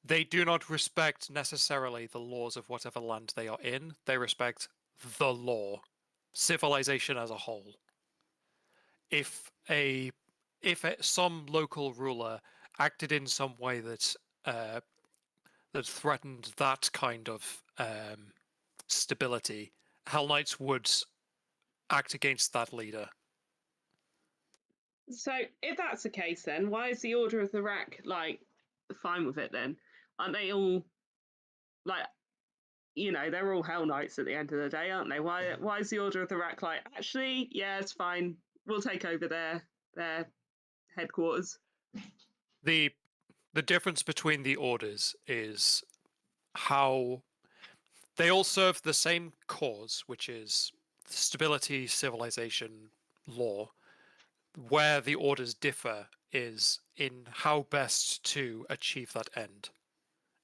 They do not respect necessarily the laws of whatever land they are in. They respect the law, civilization as a whole. If some local ruler acted in some way that that threatened that kind of stability, Hell Knights would act against that leader. So if that's the case, then why is the Order of the Rack like fine with it? Then aren't they all like, they're all Hell Knights at the end of the day, aren't they? Why is the Order of the Rack like, actually, yeah, it's fine. We'll take over their headquarters. The difference between the orders is how they all serve the same cause, which is stability, civilization, law. Where the orders differ is in how best to achieve that end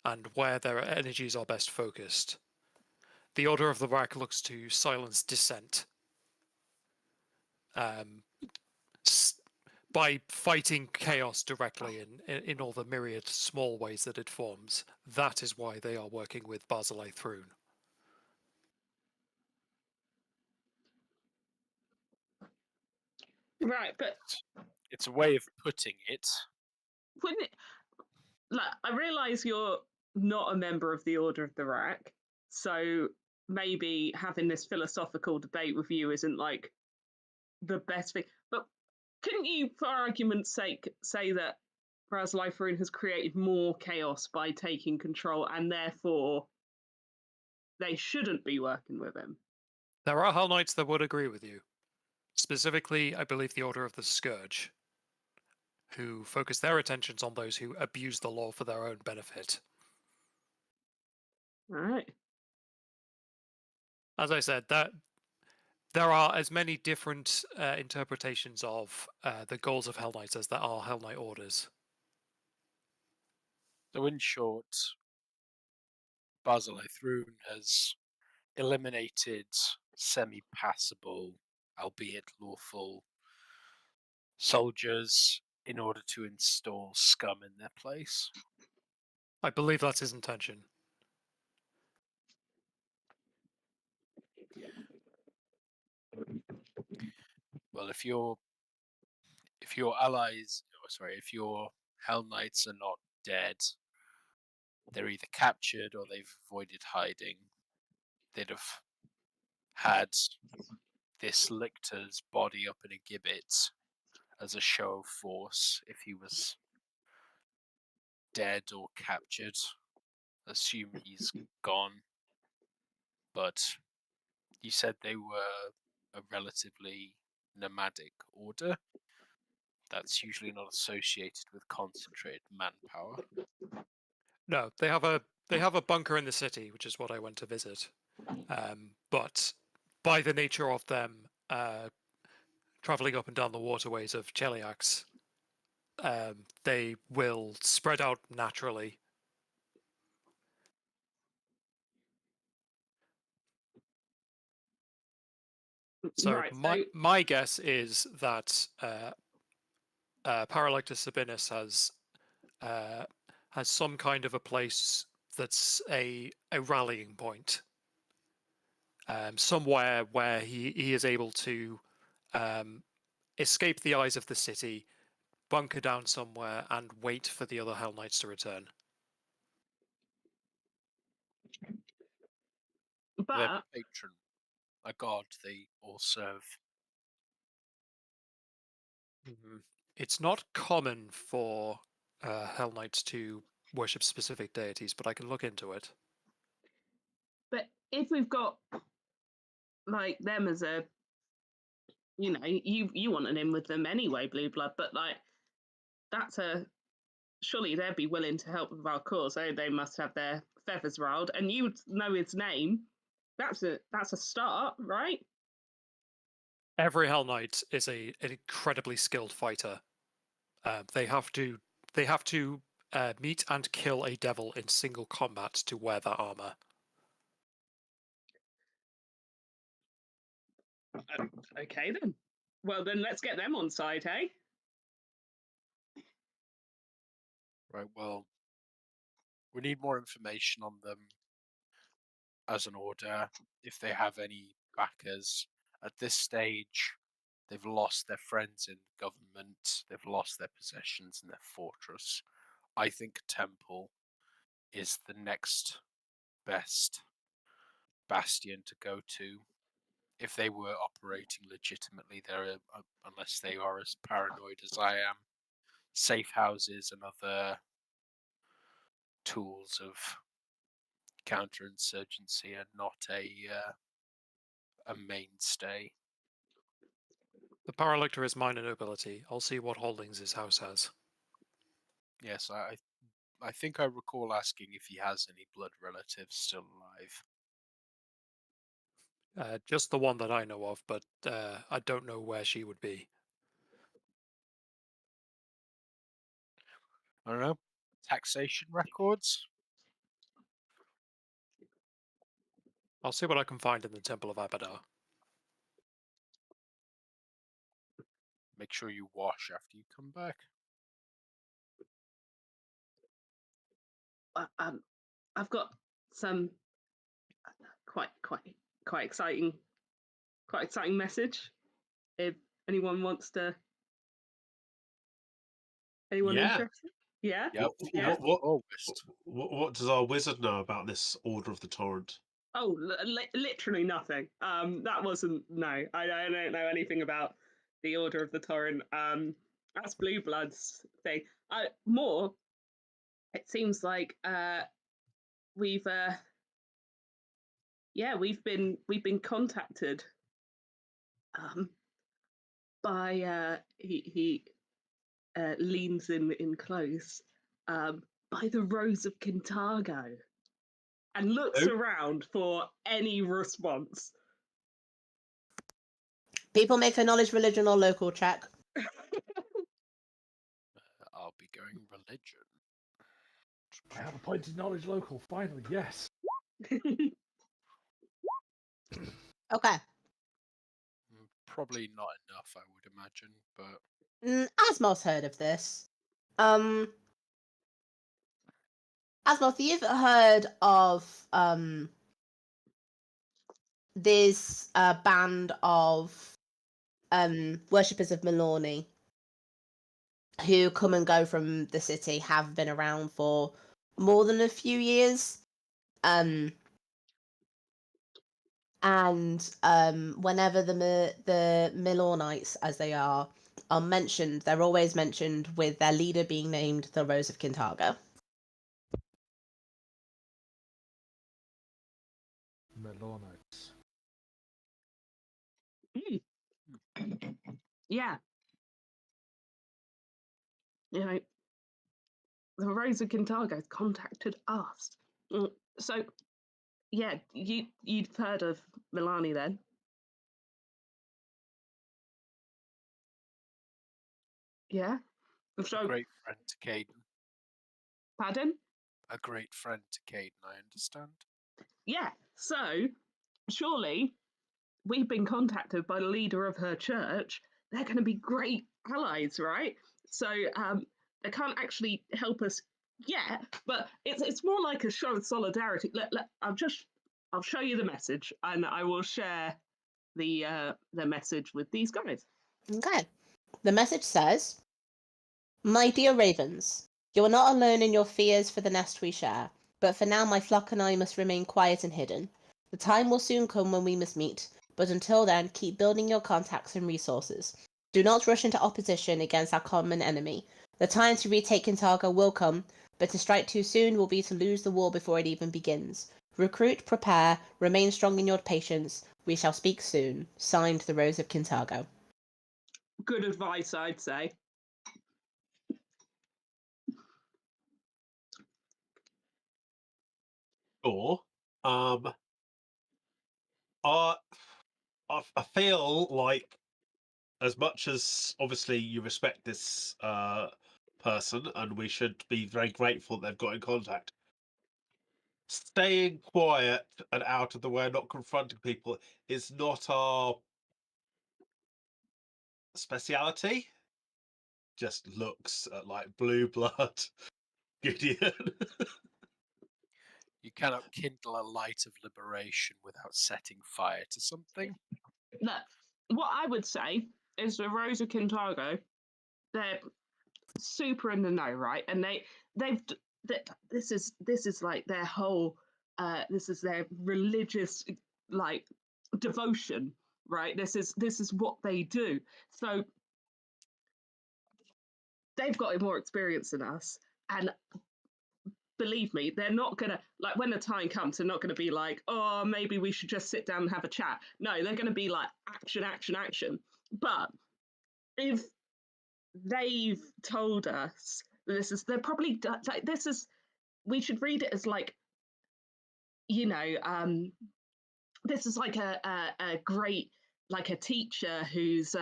and where their energies are best focused. The Order of the Rack looks to silence dissent by fighting chaos directly in all the myriad small ways that it forms. That is why they are working with Barzillai Thrune. Right, but It's a way of putting it. wouldn't it? Like, I realise you're not a member of the Order of the Rack, so maybe having this philosophical debate with you isn't like the best thing. But couldn't you, for argument's sake, say that Barzillai Thrune has created more chaos by taking control, and therefore they shouldn't be working with him? There are Hell Knights that would agree with you. Specifically, I believe the Order of the Scourge, who focus their attentions on those who abuse the law for their own benefit. All right. As I said, that there are as many different interpretations of the goals of Hell Knights as there are Hell Knight orders. So in short, Barzillai Thrune has eliminated semi-passable, albeit lawful, soldiers in order to install scum in their place. I believe that's his intention. Well, if your allies, if your Hell Knights are not dead, they're either captured or they've avoided hiding. They'd have had this lictor's body up in a gibbet as a show of force if he was dead or captured. Assume he's gone. But you said they were a relatively nomadic order. That's usually not associated with concentrated manpower. No, they have a bunker in the city, which is what I went to visit. But by the nature of them traveling up and down the waterways of Cheliax, they will spread out naturally. So Right. my guess is that Paralectus Sabinus has some kind of a place that's a rallying point, somewhere where he is able to escape the eyes of the city, bunker down somewhere, and wait for the other Hell Knights to return. Their But patron, a god they all serve. It's not common for Hell Knights to worship specific deities, but I can look into it. if we've got like them as a, you want an in with them anyway, Blue Blood, but like that's a, surely they'd be willing to help with our cause. They must have their feathers riled, and you know his name. That's a start, right? Every Hell Knight is an incredibly skilled fighter. They have to meet and kill a devil in single combat to wear that armor. Okay then. Well then, let's get them on side, hey? Right, well, We need more information on them as an order, if they have any backers. At this stage, they've lost their friends in government, they've lost their possessions in their fortress. I think temple is the next best bastion to go to. If they were operating legitimately there, unless they are as paranoid as I am, safe houses and other tools of counterinsurgency are not a mainstay. The Paralictor is minor nobility. I'll see what holdings his house has. Yes, I think I recall asking if he has any blood relatives still alive. Just the one that I know of, but I don't know where she would be. I don't know. Taxation records? I'll see what I can find in the Temple of Abadar. Make sure you wash after you come back. I've got some quite exciting message. If anyone wants to, anyone Yeah. interested? Yeah. Yep. Yeah. What does our wizard know about this Order of the Torrent? Oh, literally nothing. That wasn't no. I don't know anything about the Order of the Torrent. That's Blue Bloods thing. More. It seems like we've we've been contacted by he leans in close by the Rose of Kintargo and looks Who? around for any response. People make a knowledge, religion, or local check. I'll be going religion. I have appointed knowledge local, finally, yes. Okay. Probably not enough, I would imagine, but Asmoth's heard of this. Asmoth, you've heard of this band of worshippers of Milorni who come and go from the city, have been around for more than a few years. And whenever the Milornites, as they are mentioned, they're always mentioned with their leader being named the Rose of Kintargo. Melonites. Yeah. You know, the Rose of Kintargo contacted us. So, yeah, you'd heard of Milani then? Yeah. a So, great friend to Caden. pardon? A great friend to Caden, I understand. Yeah. So, surely we've been contacted by the leader of her church. They're going to be great allies, right? So, they can't actually help us yet, but it's more like a show of solidarity. I'll show you the message, and I will share the message with these guys. Okay. The message says, "My dear ravens, you are not alone in your fears for the nest we share, but for now my flock and I must remain quiet and hidden. The time will soon come when we must meet, but until then, keep building your contacts and resources. Do not rush into opposition against our common enemy. The time to retake Kintargo will come, but to strike too soon will be to lose the war before it even begins. Recruit, prepare, remain strong in your patience. We shall speak soon. Signed, the Rose of Kintargo." Good advice, I'd say. Or, I feel like, as much as obviously you respect this person, and we should be very grateful that they've got in contact, staying quiet and out of the way, not confronting people, is not our speciality. Just looks at like Blue Blood Gideon. cannot kindle a light of liberation without setting fire to something. Look, what I would say is the Rose of Kintargo, they're super in the know, right? And this is like their whole this is their religious like devotion, right? This is what they do. So they've got more experience than us, and believe me, they're not gonna, like, when the time comes, they're not gonna be like, oh, maybe we should just sit down and have a chat. No, they're gonna be like action, action, action. But if they've told us this is, they're probably like, this is, we should read it as like, you know, this is like a great, like a teacher who's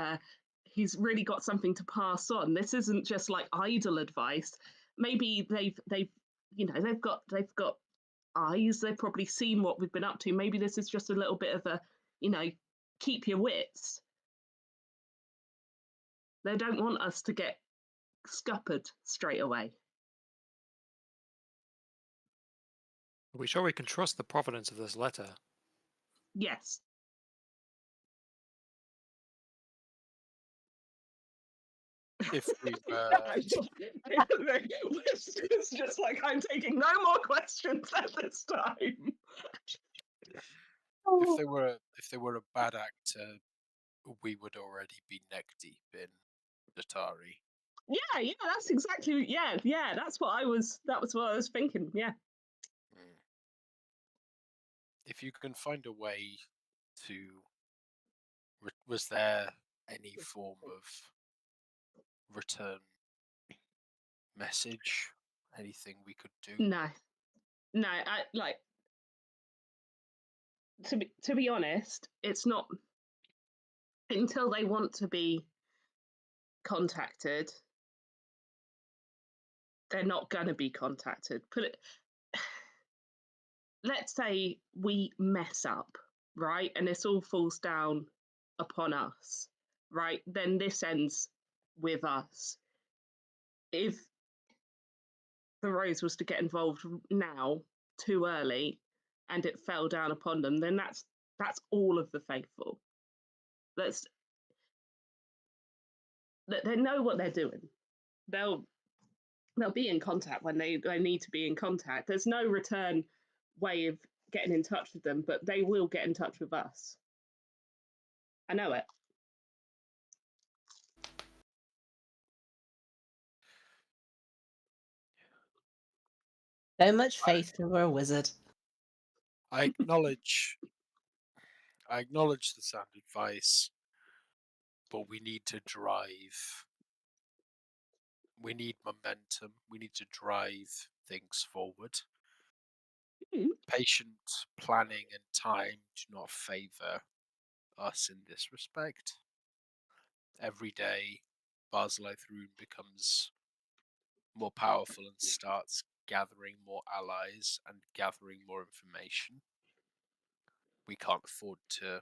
really got something to pass on. This isn't just like idle advice. Maybe they've you know, they've got eyes. They've probably seen what we've been up to. Maybe this is just a little bit of a, you know, keep your wits. They don't want us to get scuppered straight away. Are we sure we can trust the provenance of this letter? Yes. If we've It's just like, I'm taking no more questions at this time. if they were a bad actor, we would already be neck deep in Atari. Yeah, that's exactly, yeah, that was what I was thinking, yeah. If you can find a way to, was there any form of return message? Anything we could do? No, I like, to be honest, it's not until they want to be contacted, they're not going to be contacted. Let's say we mess up, right, and this all falls down upon us, right? Then this ends with us. If the Rose was to get involved now too early and it fell down upon them, then that's all of the faithful. They know what they're doing. They'll be in contact when they need to be in contact. There's no return way of getting in touch with them, but they will get in touch with us. I know it. So much faith in a wizard. I acknowledge the sound advice, but we need to drive. We need momentum. We need to drive things forward. Patient planning and time do not favor us in this respect. Every day, Barzillai Thrune becomes more powerful and starts gathering more allies and gathering more information. We can't afford to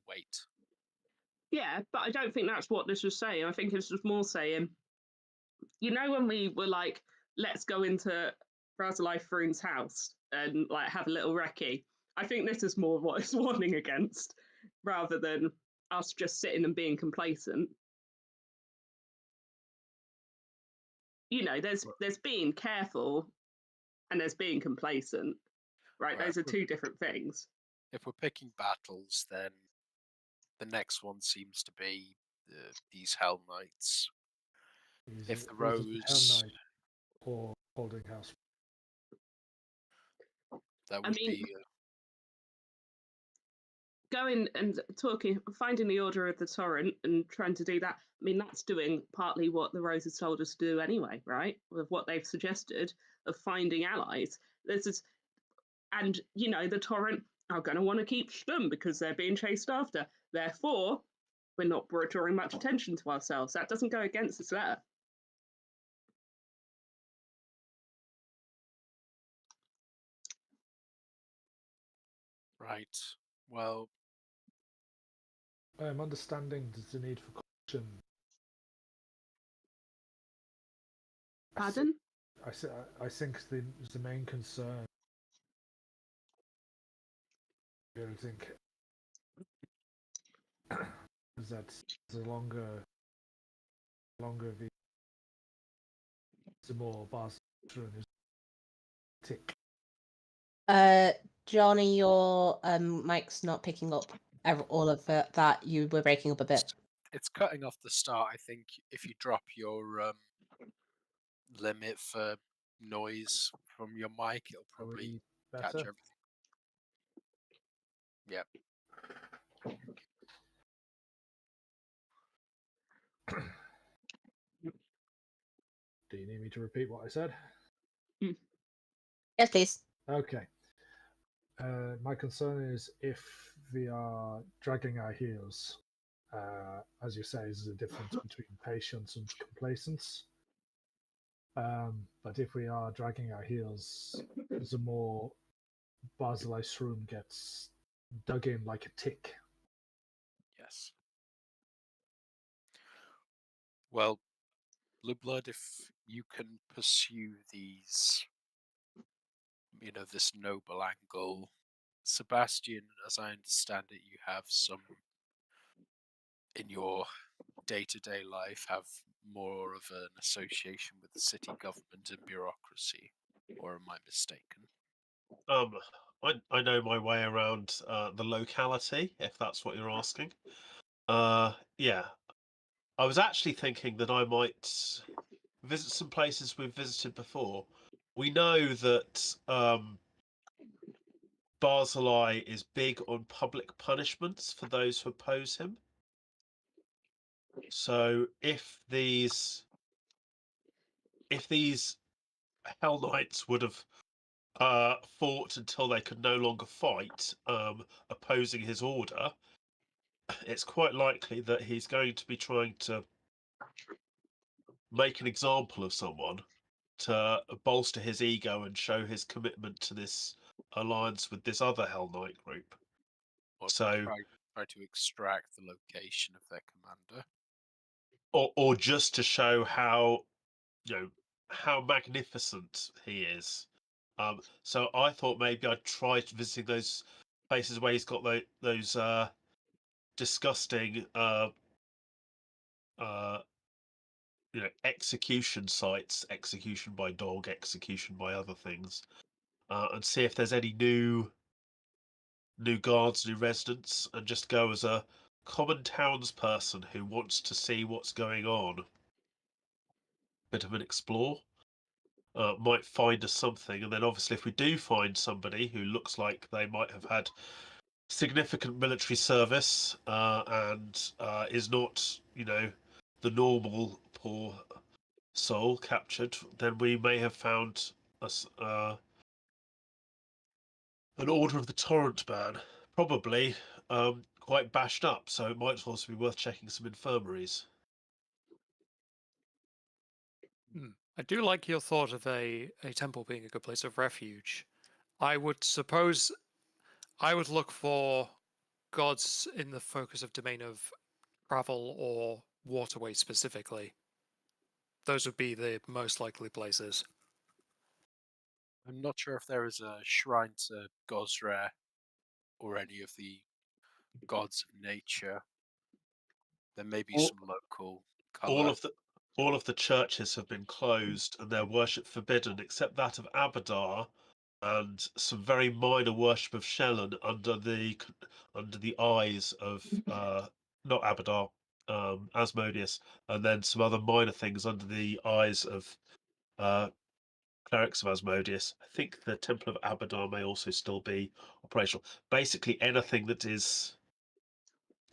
wait. Yeah, but I don't think that's what this was saying. I think this was more saying, you know, when we were like, let's go into Barzillai Thrune's house and like have a little recce. I think this is more what it's warning against, rather than us just sitting and being complacent. You know, there's being careful and there's being complacent, right? Right. Those are two different things. If we're picking battles, then the next one seems to be these Hell Knights. If the Rose, Hell Knight or Holding House. that would be. Going and finding the Order of the Torrent and trying to do that. I mean, that's doing partly what the Rose has told us to do anyway, right? With what they've suggested of finding allies. And you know, the Torrent are going to want to keep Stum because they're being chased after. Therefore, we're not drawing much attention to ourselves. That doesn't go against this letter. Right. Well, I am understanding there's a need for caution. Pardon? I think the main concern. I think is that the longer the more Bas is tick. Johnny, your mic's not picking up all of that. You were breaking up a bit. It's cutting off the start. I think if you drop your limit for noise from your mic, it'll Are probably we catch better? everything. Yep. Do you need me to repeat what I said? Yes, please. Okay. My concern is if we are dragging our heels, as you say, is the difference between patience and complacence. But if we are dragging our heels, the more Basilisk Room gets dug in like a tick. Yes. Well, Blue Blood, if you can pursue these, this noble angle, Sebastian, as I understand it, you have some in your day-to-day life have more of an association with the city government and bureaucracy, or am I mistaken? I know my way around the locality, if that's what you're asking. Yeah, I was actually thinking that I might visit some places we've visited before. We know that Barzillai is big on public punishments for those who oppose him. So if these Hell Knights would have fought until they could no longer fight, opposing his order, it's quite likely that he's going to be trying to make an example of someone to bolster his ego and show his commitment to this alliance with this other Hell Knight group. Or So, try to extract the location of their commander. or just to show how how magnificent he is. So I thought maybe I'd try visiting those places where he's got those disgusting execution sites, execution by dog, execution by other things, and see if there's any new guards, new residents, and just go as a common townsperson who wants to see what's going on. Bit of an explore. Might find us something, and then obviously if we do find somebody who looks like they might have had significant military service and is not, the normal poor soul captured, then we may have found us an Order of the Torrent man, probably quite bashed up, so it might also be worth checking some infirmaries. I do like your thought of a temple being a good place of refuge. I would suppose I would look for gods in the focus of domain of travel or waterway specifically. Those would be the most likely places. I'm not sure if there is a shrine to Gosre or any of the gods of nature. There may be some local All colour. of the churches have been closed and their worship forbidden, except that of Abadar and some very minor worship of Shelyn under the eyes of not Abadar, Asmodeus, and then some other minor things under the eyes of clerics of Asmodeus. I think the Temple of Abadar may also still be operational. Basically, anything that is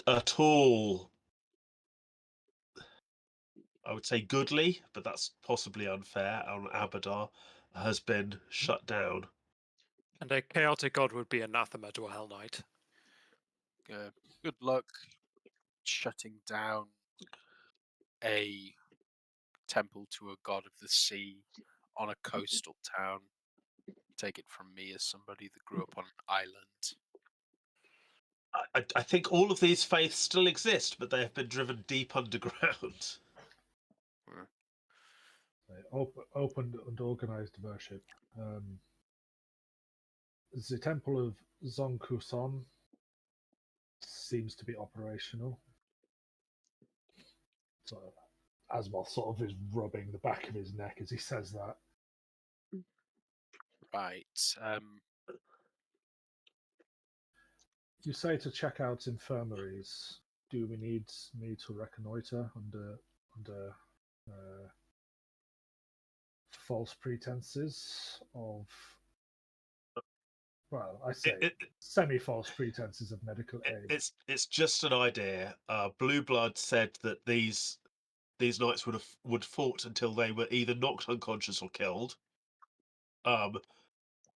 at all, I would say, goodly, but that's possibly unfair on Abadar, has been shut down. And a chaotic god would be anathema to a Hell Knight. Good luck shutting down a temple to a god of the sea on a coastal town. Take it from me as somebody that grew up on an island. I think all of these faiths still exist, but they have been driven deep underground. Open and organized worship. The Temple of Zongkuson seems to be operational. So Asmoth sort of is rubbing the back of his neck as he says that. Right. You say to check out infirmaries. Do we need me to reconnoiter under false pretenses of? Well, I say semi-false pretenses of medical aid. It's just an idea. Blue Blood said that these knights would fought until they were either knocked unconscious or killed.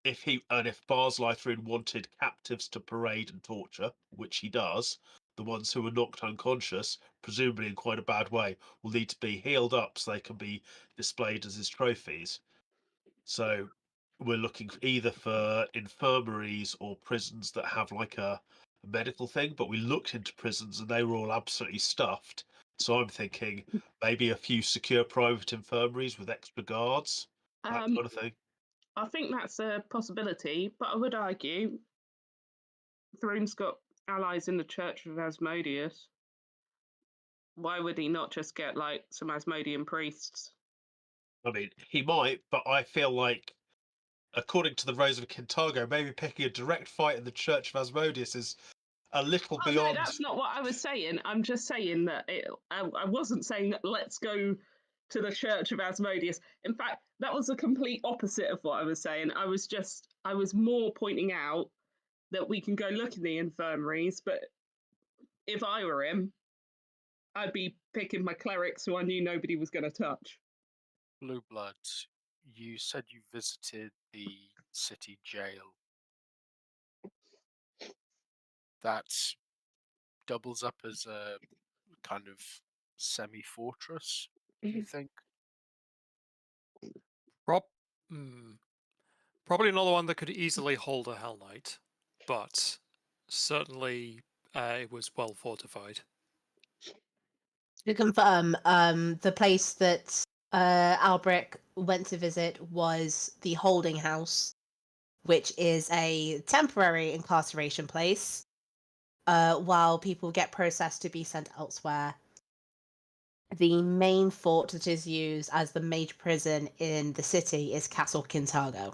If Bars Lythrin wanted captives to parade and torture, which he does, the ones who were knocked unconscious, presumably in quite a bad way, will need to be healed up so they can be displayed as his trophies. So we're looking either for infirmaries or prisons that have like a medical thing, but we looked into prisons and they were all absolutely stuffed. So I'm thinking maybe a few secure private infirmaries with extra guards, that kind of thing. I think that's a possibility, but I would argue Throne's got allies in the Church of Asmodeus. Why would he not just get like some Asmodean priests? I mean, he might, but I feel like, according to the Rose of Kintargo, maybe picking a direct fight in the Church of Asmodeus is a little Oh, beyond. no, that's not what I was saying. I'm just saying that I wasn't saying that let's go to the Church of Asmodeus. In fact, that was the complete opposite of what I was saying. I was more pointing out that we can go look in the infirmaries, but if I were him, I'd be picking my clerics who I knew nobody was going to touch. Blue Blood, you said you visited the city jail. That doubles up as a kind of semi-fortress, do you think? Probably not the one that could easily hold a Hell Knight, but certainly it was well fortified. To confirm, the place that Albrecht went to visit was the holding house, which is a temporary incarceration place, while people get processed to be sent elsewhere. The main fort that is used as the major prison in the city is Castle Kintargo.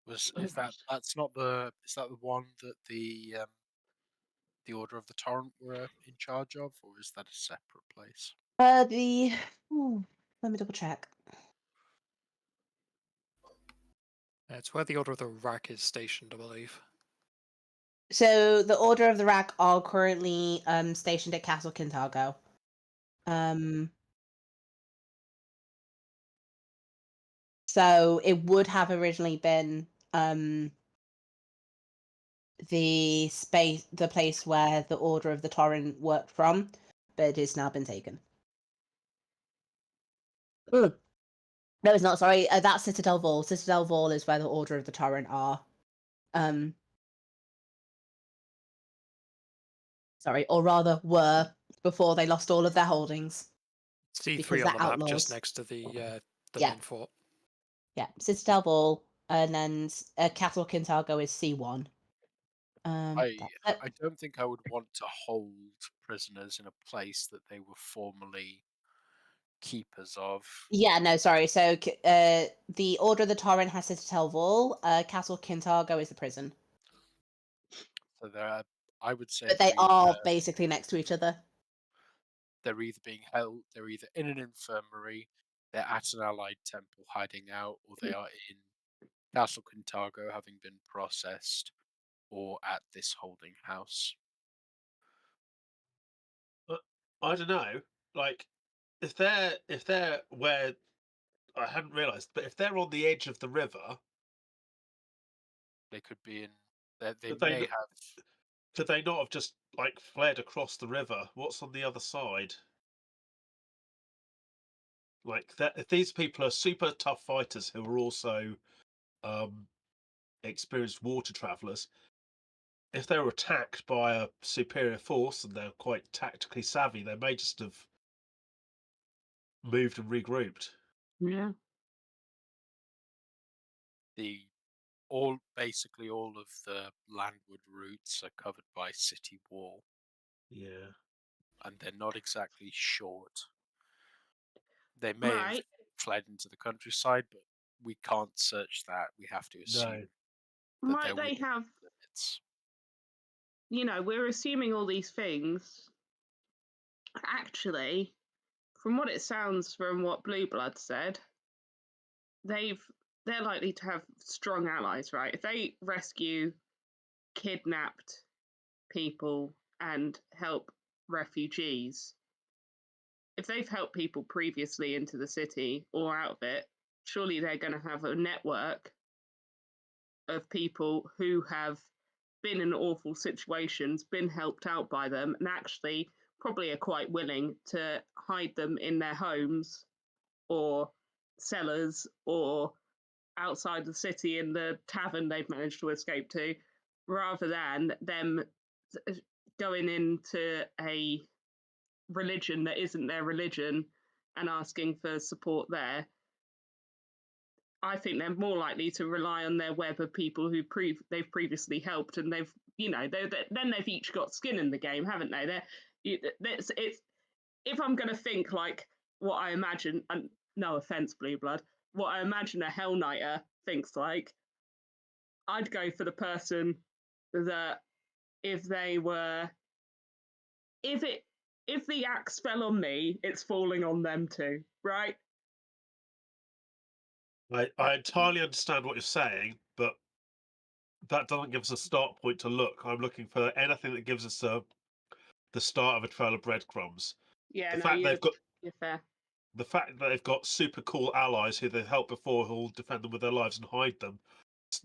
Is that the one that the Order of the Torrent were in charge of, or is that a separate place? Let me double check. It's where the Order of the Rack is stationed, I believe. So the Order of the Rack are currently stationed at Castle Kintargo. So it would have originally been the place where the Order of the Torrent worked from, but it has now been taken. No, it's not. Sorry, that's Citadel Vault. Citadel Vault is where the Order of the Torrent are. Sorry, or rather were before they lost all of their holdings. C3 on the map, just next to the main fort. Yeah, Citadel Vault, and then Castle Kintargo is C1. I don't think I would want to hold prisoners in a place that they were formerly keepers of. Yeah, no, sorry. So the Order of the Torrent has Citadel Vault. Castle Kintargo is the prison. So I would say, but they are basically next to each other. They're either being held, they're either in an infirmary, they're at an allied temple hiding out, or they are in Castle Kintargo having been processed, or at this holding house. I don't know. Like, if they're where I hadn't realised, but if they're on the edge of the river, they could be in. They may have. Could they not have just like fled across the river? What's on the other side? Like that, if these people are super tough fighters who are also experienced water travelers, if they were attacked by a superior force and they're quite tactically savvy, they may just have moved and regrouped. Yeah. Basically all of the landward routes are covered by city wall, Yeah. and they're not exactly short. They may have Right. fled into the countryside, but we can't search that. We have to assume that Might they're they within have, limits. we're assuming all these things. Actually, from what it sounds from what Blue Blood said, they're likely to have strong allies, right? If they rescue kidnapped people and help refugees, if they've helped people previously into the city or out of it, surely they're going to have a network of people who have been in awful situations, been helped out by them, and actually probably are quite willing to hide them in their homes or cellars or outside the city in the tavern they've managed to escape to, rather than them going into a religion that isn't their religion and asking for support there. I think they're more likely to rely on their web of people who they've previously helped, and they've then they've each got skin in the game, haven't they? It's if I'm going to think like what I imagine, and no offense, Blue Blood, what I imagine a Hell Knighter thinks like, I'd go for the person that if the axe fell on me, it's falling on them too, right? I entirely understand what you're saying, but that doesn't give us a start point to look. I'm looking for anything that gives us the start of a trail of breadcrumbs. Yeah, The fact you're fair. the fact that they've got super cool allies who they've helped before who'll defend them with their lives and hide them,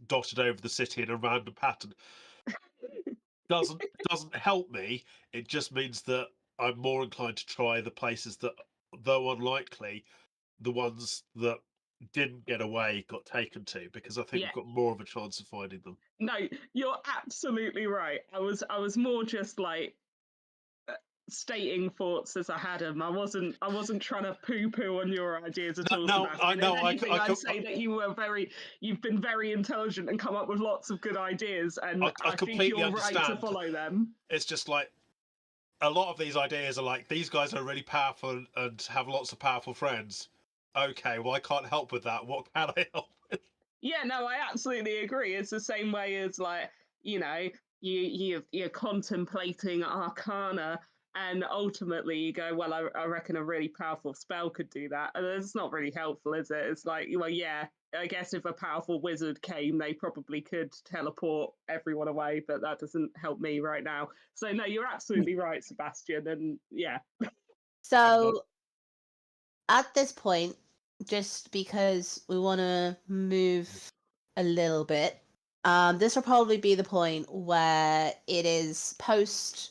dotted over the city in a random pattern, doesn't help me. It just means that I'm more inclined to try the places that, though unlikely, the ones that didn't get away got taken to, because I think Yeah. we've got more of a chance of finding them. No, you're absolutely right. I was more just like stating thoughts as I had them. I wasn't trying to poo-poo on your ideas at all, No, Sebastian. I know. If anything, I'd say that you've been very intelligent and come up with lots of good ideas, and I I think completely you're right to understand. follow them. It's just like a lot of these ideas are like, these guys are really powerful and have lots of powerful friends. Okay, well, I can't help with that. What can I help with? Yeah, no, I absolutely agree. It's the same way as like, you're contemplating arcana, and ultimately you go, well, I reckon a really powerful spell could do that. And it's not really helpful, is it? It's like, well, yeah, I guess if a powerful wizard came, they probably could teleport everyone away, but that doesn't help me right now. So no, you're absolutely right, Sebastian. And yeah. So at this point, just because we want to move a little bit, this will probably be the point where it is post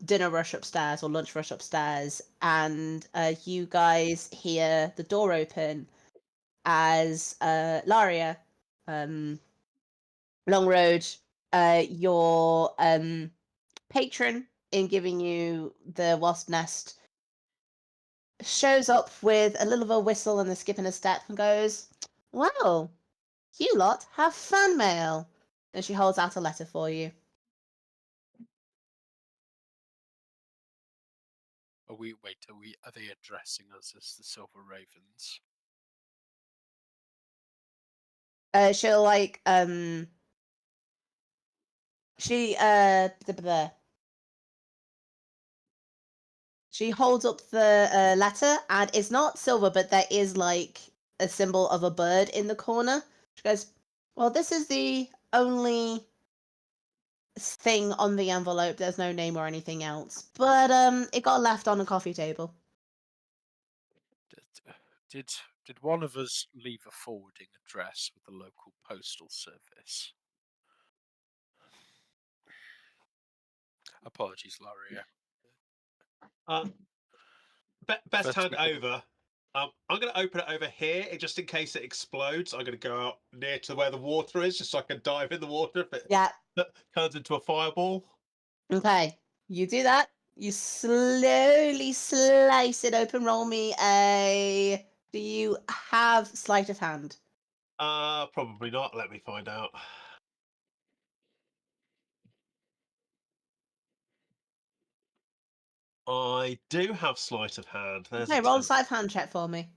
dinner rush upstairs or lunch rush upstairs, and you guys hear the door open as Laria, Long Road, your patron in giving you the wasp nest, shows up with a little bit of a whistle and a skip and a step and goes, "Well, you lot have fan mail." And she holds out a letter for you. Are they addressing us as the Silver Ravens? She'll like she she holds up the letter, and it's not silver, but there is like a symbol of a bird in the corner. She goes, "Well, this is the only thing on the envelope. There's no name or anything else, but it got left on a coffee table." Did one of us leave a forwarding address with the local postal service? Apologies, Laria. Best First hand we could- over. I'm going to open it over here, just in case it explodes. I'm going to go out near to where the water is, just so I can dive in the water if it Yeah. turns into a fireball. Okay. You do that. You slowly slice it open. Roll me a. Do you have sleight of hand? Probably not. Let me find out. I do have sleight of hand. There's Okay, a roll a 10. sleight of hand check for me.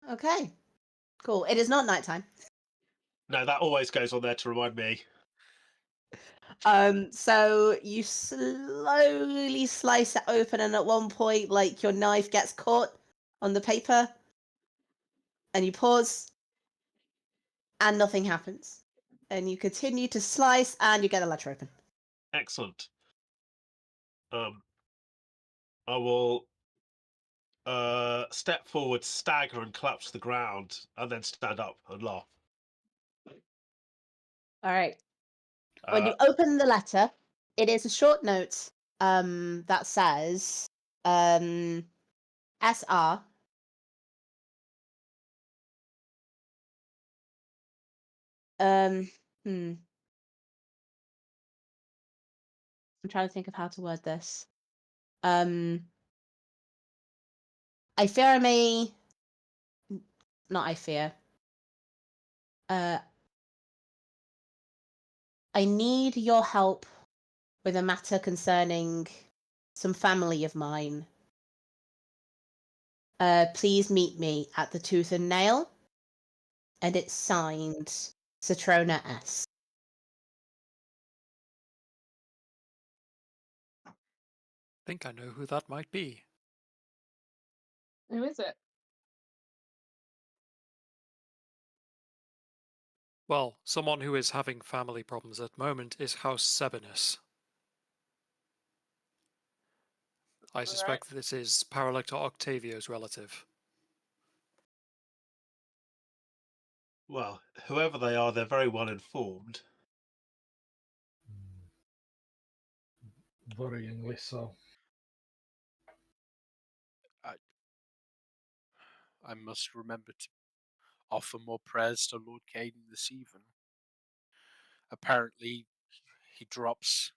Okay, cool. It is not nighttime. No, that always goes on there to remind me. So you slowly slice it open, and at one point, like your knife gets caught on the paper, and you pause, and nothing happens. And you continue to slice, and you get the letter open. Excellent. I will step forward, stagger, and collapse to the ground, and then stand up and laugh. All right. When Uh, you open the letter, it is a short note that says SR. Um, hmm. I'm trying to think of how to word this. I fear I may. Not I fear. I need your help with a matter concerning some family of mine. Please meet me at the Tooth and Nail. And it's signed Citrona S. I think I know who that might be. Who is it? Well, someone who is having family problems at the moment is House Sebinus. I suspect this is Paralector Octavio's relative. well, whoever they are, they're very well informed. Worryingly so. I must remember to offer more prayers to Lord Caden this evening. Apparently, he drops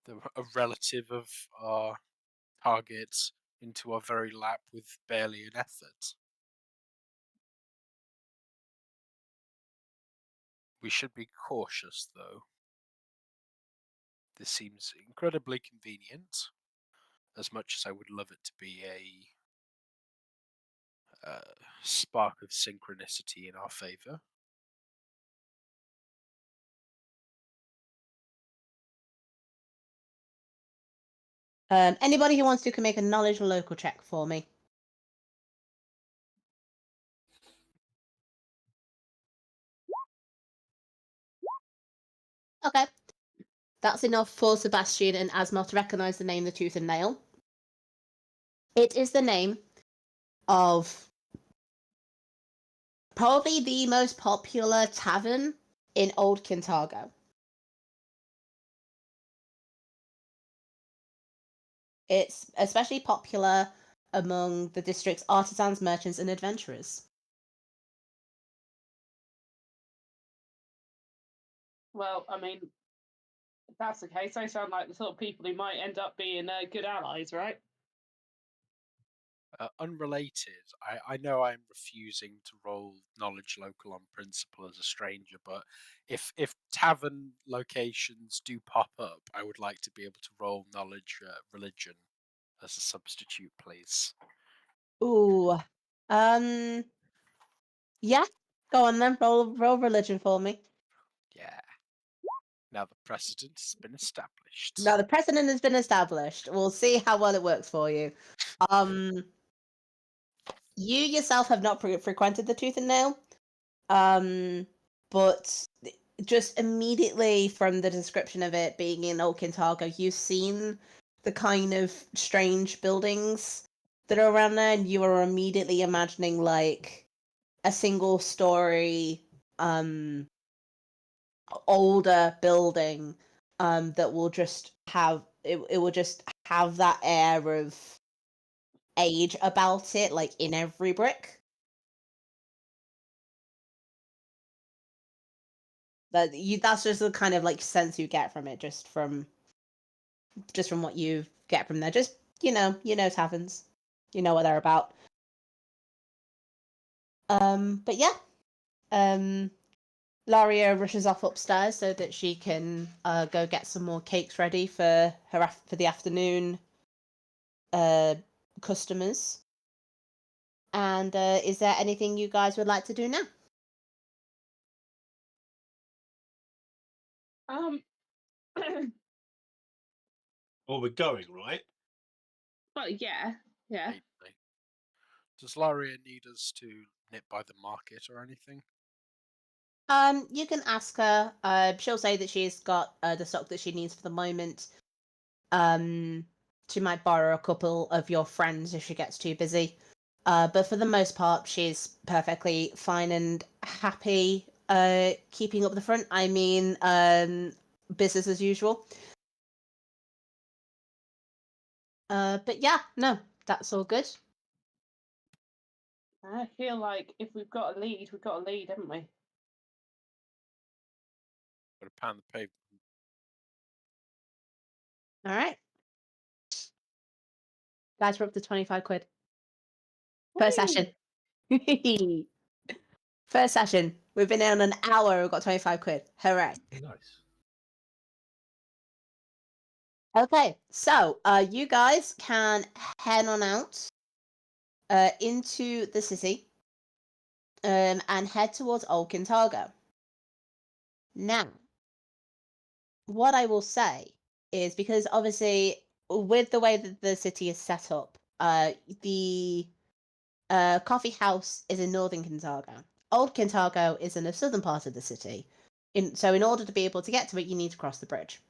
a relative of our target into our very lap with barely an effort. We should be cautious, though. This seems incredibly convenient, as much as I would love it to be a spark of synchronicity in our favor. Anybody who wants to can make a knowledge local check for me. Okay. That's enough for Sebastian and Asmar to recognise the name The Tooth and Nail. It is the name of probably the most popular tavern in Old Kintargo. It's especially popular among the district's artisans, merchants, and adventurers. Well, I mean, if that's the case, they sound like the sort of people who might end up being good allies, right? Unrelated, I know I'm refusing to roll knowledge local on principle as a stranger, but if tavern locations do pop up, I would like to be able to roll knowledge religion as a substitute, please. Ooh. Yeah. Go on then. Roll religion for me. Yeah. Now the precedent has been established. Now the precedent has been established. We'll see how well it works for you. You yourself have not frequented the Tooth and Nail, but just immediately from the description of it being in Old Kintargo, you've seen the kind of strange buildings that are around there, and you are immediately imagining like a single story, older building, that will just have it will just have that air of age about it, like in every brick. That's just the kind of like sense you get from it, just from just from what you get from there. Just you know taverns, you know what they're about. But yeah, Laria rushes off upstairs so that she can go get some more cakes ready for her for the afternoon customers. And is there anything you guys would like to do now? Well, we're going, right? Well, yeah. Maybe. Does Laria need us to nip by the market or anything? You can ask her. She'll say that she's got the stock that she needs for the moment. She might borrow a couple of your friends if she gets too busy. But for the most part, she's perfectly fine and happy keeping up the front. I mean, business as usual. But yeah, no, that's all good. I feel like if we've got a lead, we've got a lead, haven't we? Got to pound the pavement. All right. Guys, we're up to 25 quid. First Woo! session. First session. We've been in an hour. We've got 25 quid. Hooray. Nice. Okay, so you guys can head on out into the city and head towards Old Kintargo. Now, what I will say is because obviously with the way that the city is set up, the coffee house is in Northern Kintargo. Old Kintargo is in the southern part of the city. So in order to be able to get to it, you need to cross the bridge.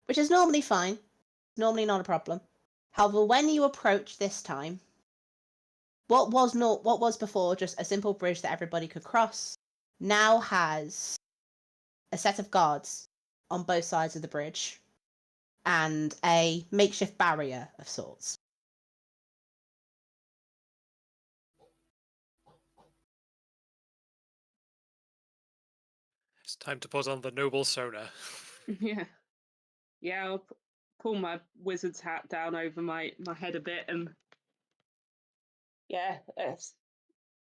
Which is normally fine. Normally not a problem. However, when you approach this time, what was before just a simple bridge that everybody could cross now has a set of guards on both sides of the bridge and a makeshift barrier of sorts. It's time to put on the noble Sona. Yeah. Yeah, I'll pull my wizard's hat down over my head a bit and yeah,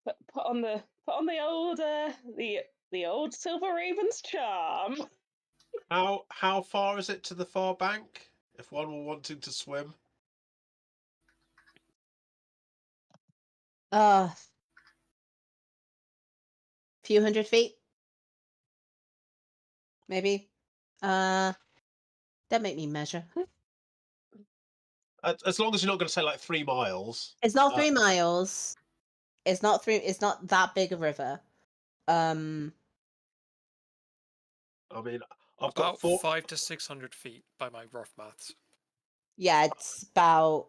put on the old the old Silver Raven's charm. How far is it to the far bank? If one were wanting to swim, Few hundred feet, maybe. Don't make me measure. as long as you're not going to say like 3 miles. It's not 3 miles. It's not that big a river. I mean, I've got About 500 to 600 feet by my rough maths. Yeah, it's about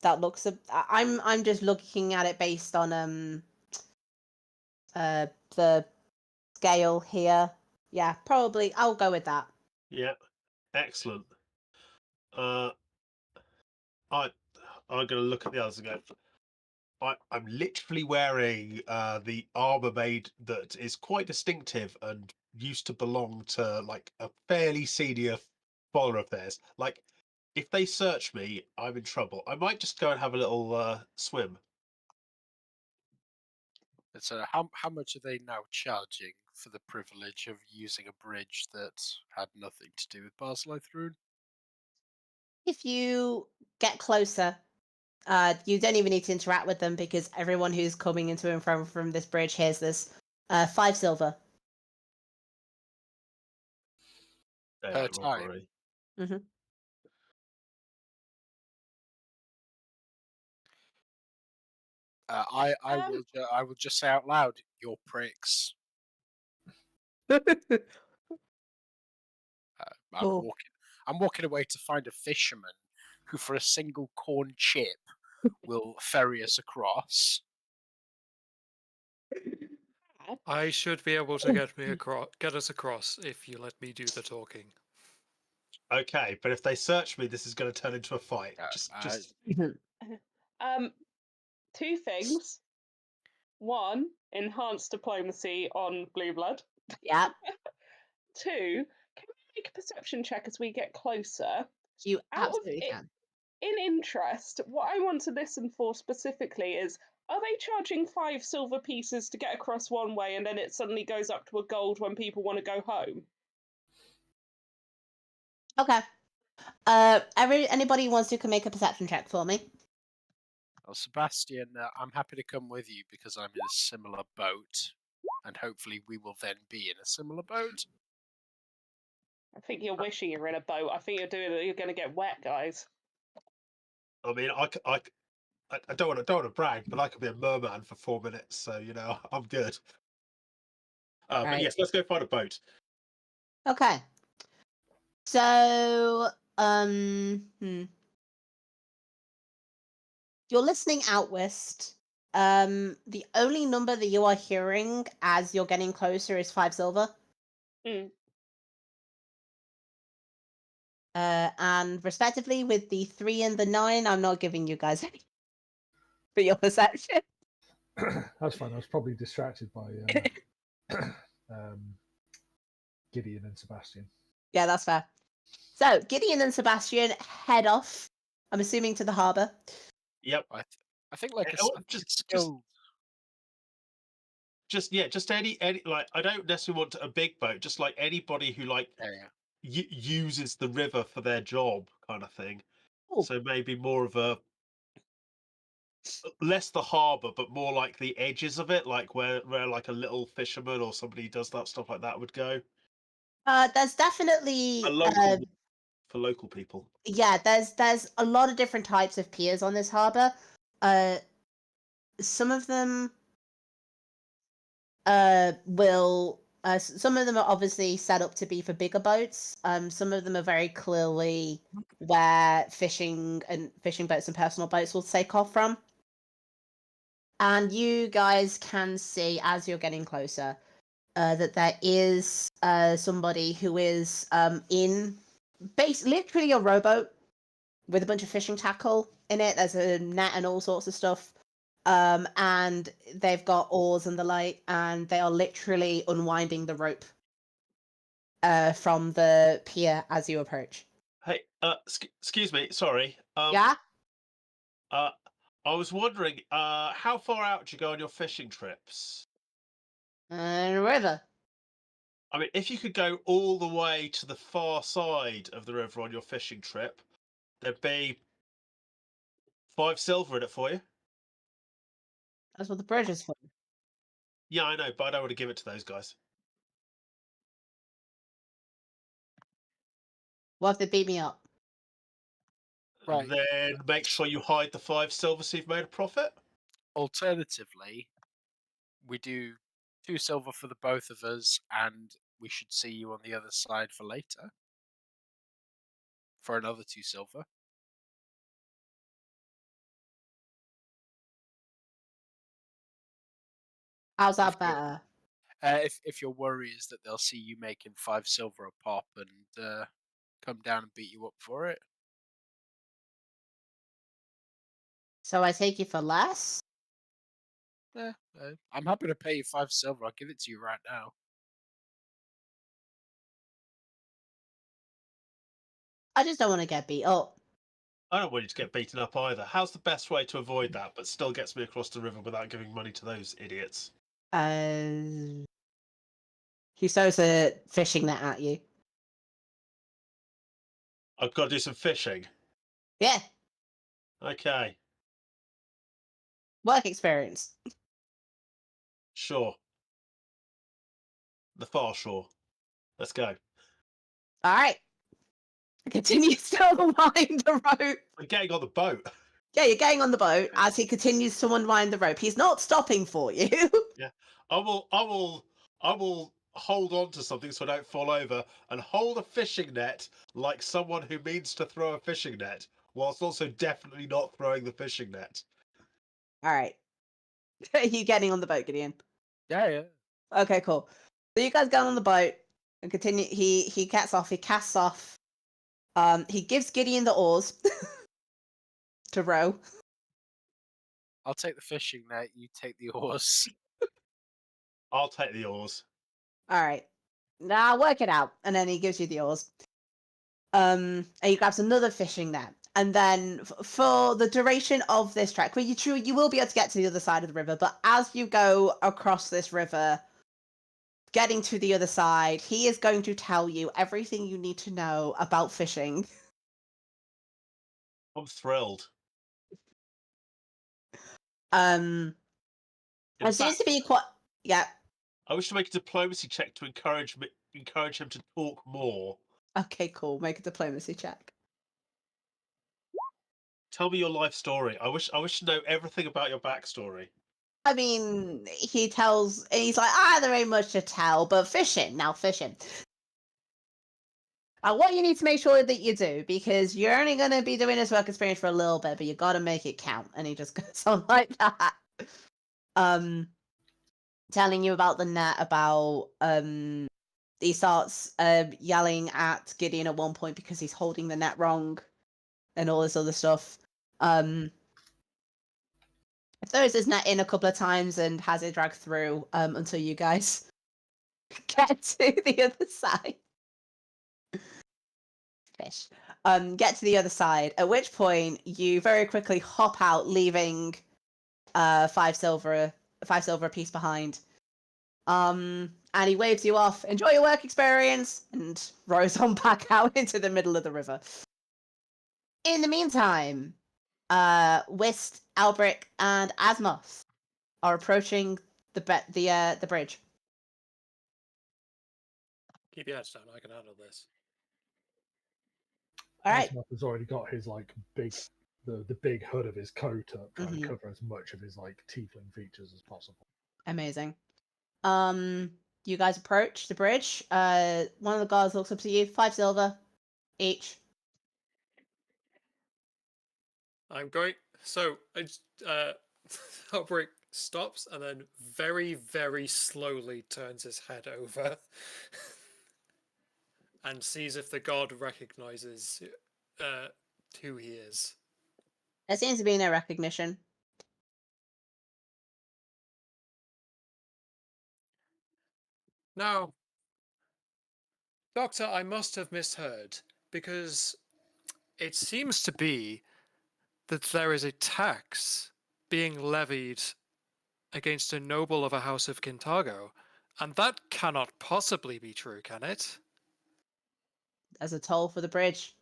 that looks. I'm just looking at it based on the scale here. Yeah, probably I'll go with that. Yeah, excellent. I'm going to look at the others and go. I'm literally wearing the armor made that is quite distinctive and used to belong to like a fairly senior follower of theirs. Like, if they search me, I'm in trouble. I might just go and have a little swim. So how much are they now charging for the privilege of using a bridge that had nothing to do with Barsloth Rune? If you get closer, you don't even need to interact with them because everyone who's coming into and from this bridge hears this. 5 silver. Per time. Robbery. Mm-hmm. I will just say out loud, "You're pricks." Cool. I'm walking away to find a fisherman who, for a single corn chip, will ferry us across. I should be able to get us across if you let me do the talking. Okay, but if they search me, this is going to turn into a fight. Just 2 things. 1, enhanced diplomacy on Blue Blood. Yeah. 2, can we make a perception check as we get closer? You Out of absolutely it, can. in interest, what I want to listen for specifically is, are they charging 5 silver pieces to get across one way and then it suddenly goes up to a gold when people want to go home? Okay. Anybody who wants to can make a perception check for me. Well, Sebastian, I'm happy to come with you because I'm in a similar boat, and hopefully we will then be in a similar boat. I think you're wishing you're in a boat. I think you're going to get wet, guys. I mean, I don't want to brag, but I could be a merman for 4 minutes, so I'm good. But Right. yes, let's go find a boat. Okay. So, you're listening out west. The only number that you are hearing as you're getting closer is 5 silver. Mm. And respectively, with the 3 and the 9, I'm not giving you guys any for your perception. That's fine. I was probably distracted by Gideon and Sebastian. Yeah, that's fair. So, Gideon and Sebastian head off, I'm assuming, to the harbour. Yep. I think like Oh, a skilled. Just any like, I don't necessarily want a big boat, just like anybody who like area. uses the river for their job kind of thing. Cool. So maybe more of a less the harbour, but more like the edges of it, like where like a little fisherman or somebody who does that stuff like that would go. There's definitely A local for local people. yeah, there's a lot of different types of piers on this harbour. Some of them some of them are obviously set up to be for bigger boats. Some of them are very clearly where fishing boats and personal boats will take off from. And you guys can see as you're getting closer that there is somebody who is in literally a rowboat with a bunch of fishing tackle in it. There's a net and all sorts of stuff. And they've got oars and the like, and they are literally unwinding the rope from the pier as you approach. Hey, excuse me, sorry. Yeah? I was wondering, how far out do you go on your fishing trips? River. I mean, if you could go all the way to the far side of the river on your fishing trip, there'd be 5 silver in it for you. That's what the bridge is for. Yeah, I know, but I don't want to give it to those guys. What if they beat me up? Right. Then make sure you hide the 5 silver so you've made a profit. Alternatively, we do 2 silver for the both of us, and we should see you on the other side for later. For another 2 silver. How's that If you're- better? If your worry is that they'll see you making 5 silver a pop and come down and beat you up for it. So I take you for less? I'm happy to pay you 5 silver. I'll give it to you right now. I just don't want to get beat up. I don't want you to get beaten up either. How's the best way to avoid that, but still gets me across the river without giving money to those idiots? He throws a fishing net at you. I've got to do some fishing. Yeah, Okay, work experience. sure. The far shore. Let's go. All right. Continues to unwind the rope. I'm getting on the boat. Yeah, you're getting on the boat as he continues to unwind the rope. He's not stopping for you. I will hold on to something so I don't fall over and hold a fishing net like someone who means to throw a fishing net, whilst also definitely not throwing the fishing net. All right. Are you getting on the boat, Gideon? Yeah. Okay, cool. So you guys get on the boat and continue. He gets off. He casts off. He gives Gideon the oars to row. I'll take the fishing net. You take the oars. I'll take the oars. All right. Nah, work it out. And then he gives you the oars. And he grabs another fishing net. And then for the duration of this trek, where you will be able to get to the other side of the river, but as you go across this river, getting to the other side, he is going to tell you everything you need to know about fishing. I'm thrilled. It In seems to fact, be quite. Yeah. I wish to make a diplomacy check to encourage him to talk more. Okay, cool. Make a diplomacy check. Tell me your life story. I wish to know everything about your backstory. I mean, he tells, and he's like, there ain't much to tell, but fishing. What you need to make sure that you do, because you're only going to be doing this work experience for a little bit, but you got to make it count. And he just goes on like that. Telling you about the net, about, he starts yelling at Gideon at one point because he's holding the net wrong and all this other stuff. Throws his net in a couple of times and has it dragged through until you guys get to the other side. Fish. Get to the other side, at which point you very quickly hop out, leaving 5 silver a piece behind. And he waves you off, enjoy your work experience, and rows on back out into the middle of the river. In the meantime, Whist, Albric, and Asmos are approaching the bridge. Keep your heads down. I can handle this. All right. Asmoth has already got his like the big hood of his coat up, trying to cover as much of his like tiefling features as possible. Amazing. You guys approach the bridge. One of the guards looks up to you. 5 silver each. I'm going. So, Albric stops and then very, very slowly turns his head over and sees if the guard recognizes who he is. There seems to be no recognition. Now, Doctor, I must have misheard, because it seems to be that there is a tax being levied against a noble of a house of Kintargo, and that cannot possibly be true, can it? As a toll for the bridge.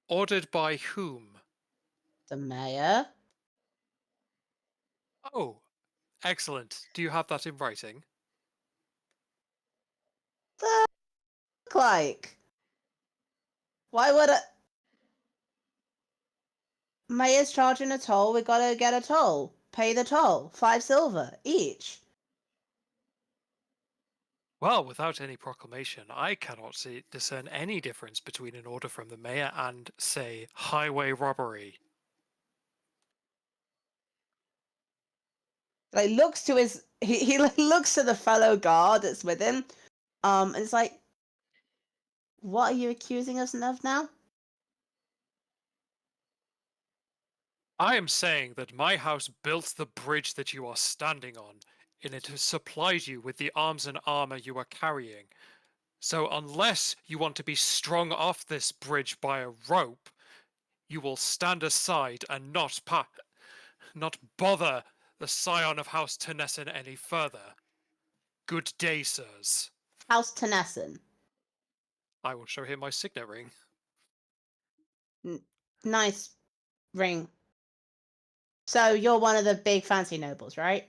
Ordered by whom? The mayor. Oh, excellent. Do you have that in writing? Look like. Why would it? Mayor's charging a toll. We gotta get a toll. Pay the toll. 5 silver each. Well, without any proclamation, I cannot discern any difference between an order from the mayor and, say, highway robbery. Like looks to his he looks to the fellow guard that's with him, and it's like, what are you accusing us of now? I am saying that my house built the bridge that you are standing on, and it has supplied you with the arms and armor you are carrying. So unless you want to be strung off this bridge by a rope, you will stand aside and not bother the scion of House Tennyson any further. Good day, sirs. House Tennyson. I will show him my signet ring. Nice ring. So you're one of the big fancy nobles, right?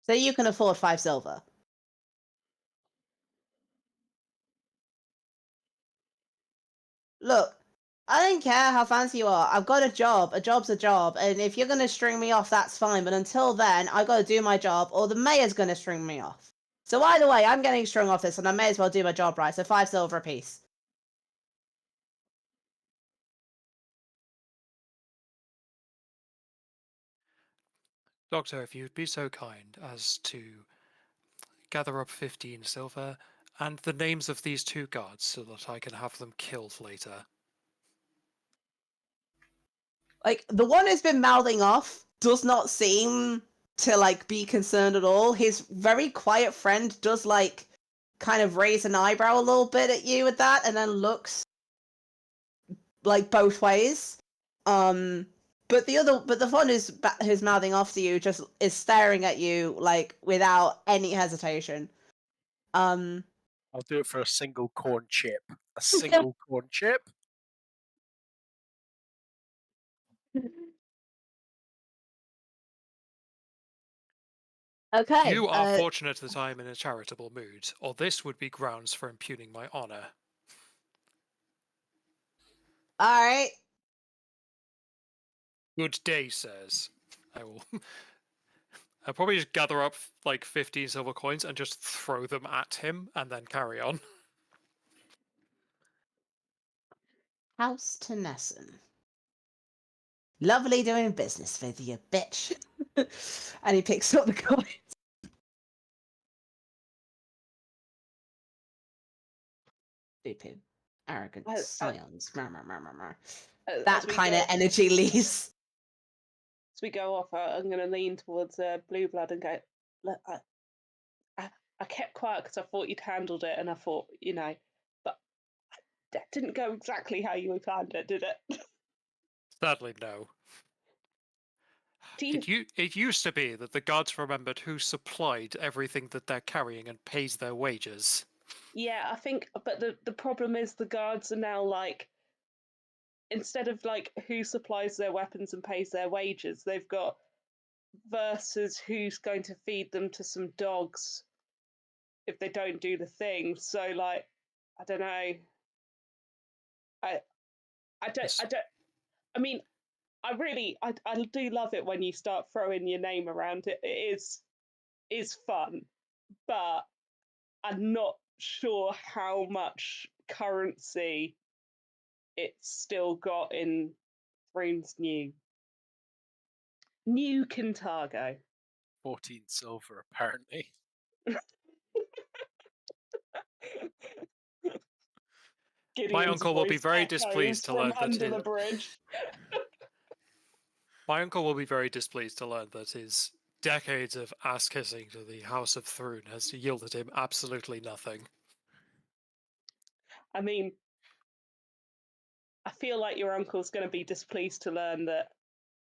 So you can afford 5 silver. Look, I don't care how fancy you are. I've got a job. A job's a job. And if you're going to string me off, that's fine. But until then, I got to do my job, or the mayor's going to string me off. So either way, I'm getting strung off this, and I may as well do my job right. So 5 silver apiece. Doctor, if you'd be so kind as to gather up 15 silver and the names of these 2 guards so that I can have them killed later. Like, the one who's been mouthing off does not seem to like be concerned at all. His very quiet friend does like kind of raise an eyebrow a little bit at you with that, and then looks like both ways. But the one who's mouthing off to you just is staring at you like without any hesitation. I'll do it for a single corn chip. A single corn chip. Okay. You are fortunate that I am in a charitable mood, or this would be grounds for impugning my honor. All right. Good day, sirs. I will. I'll probably just gather up like 15 silver coins and just throw them at him, and then carry on. House Tennyson. Lovely doing business with you, bitch. And he picks up the coins. Stupid, arrogant scions. That kind of energy leaves. As we go off, I'm going to lean towards Blue Blood and go, look, I kept quiet because I thought you'd handled it, and I thought, but that didn't go exactly how you planned it, did it? Sadly, no. It used to be that the gods remembered who supplied everything that they're carrying and pays their wages. Yeah, I think, but the problem is the guards are now like, instead of like who supplies their weapons and pays their wages, they've got versus who's going to feed them to some dogs if they don't do the thing. So like, I don't know. I mean, I do love it when you start throwing your name around. It is fun, but I'm not sure how much currency it's still got in Thrones New Kintargo. 14 silver, apparently. My uncle will be very displeased to learn that under the bridge. My uncle will be very displeased to learn that his decades of ass kissing to the House of Thrune has yielded him absolutely nothing. I mean, I feel like your uncle's going to be displeased to learn that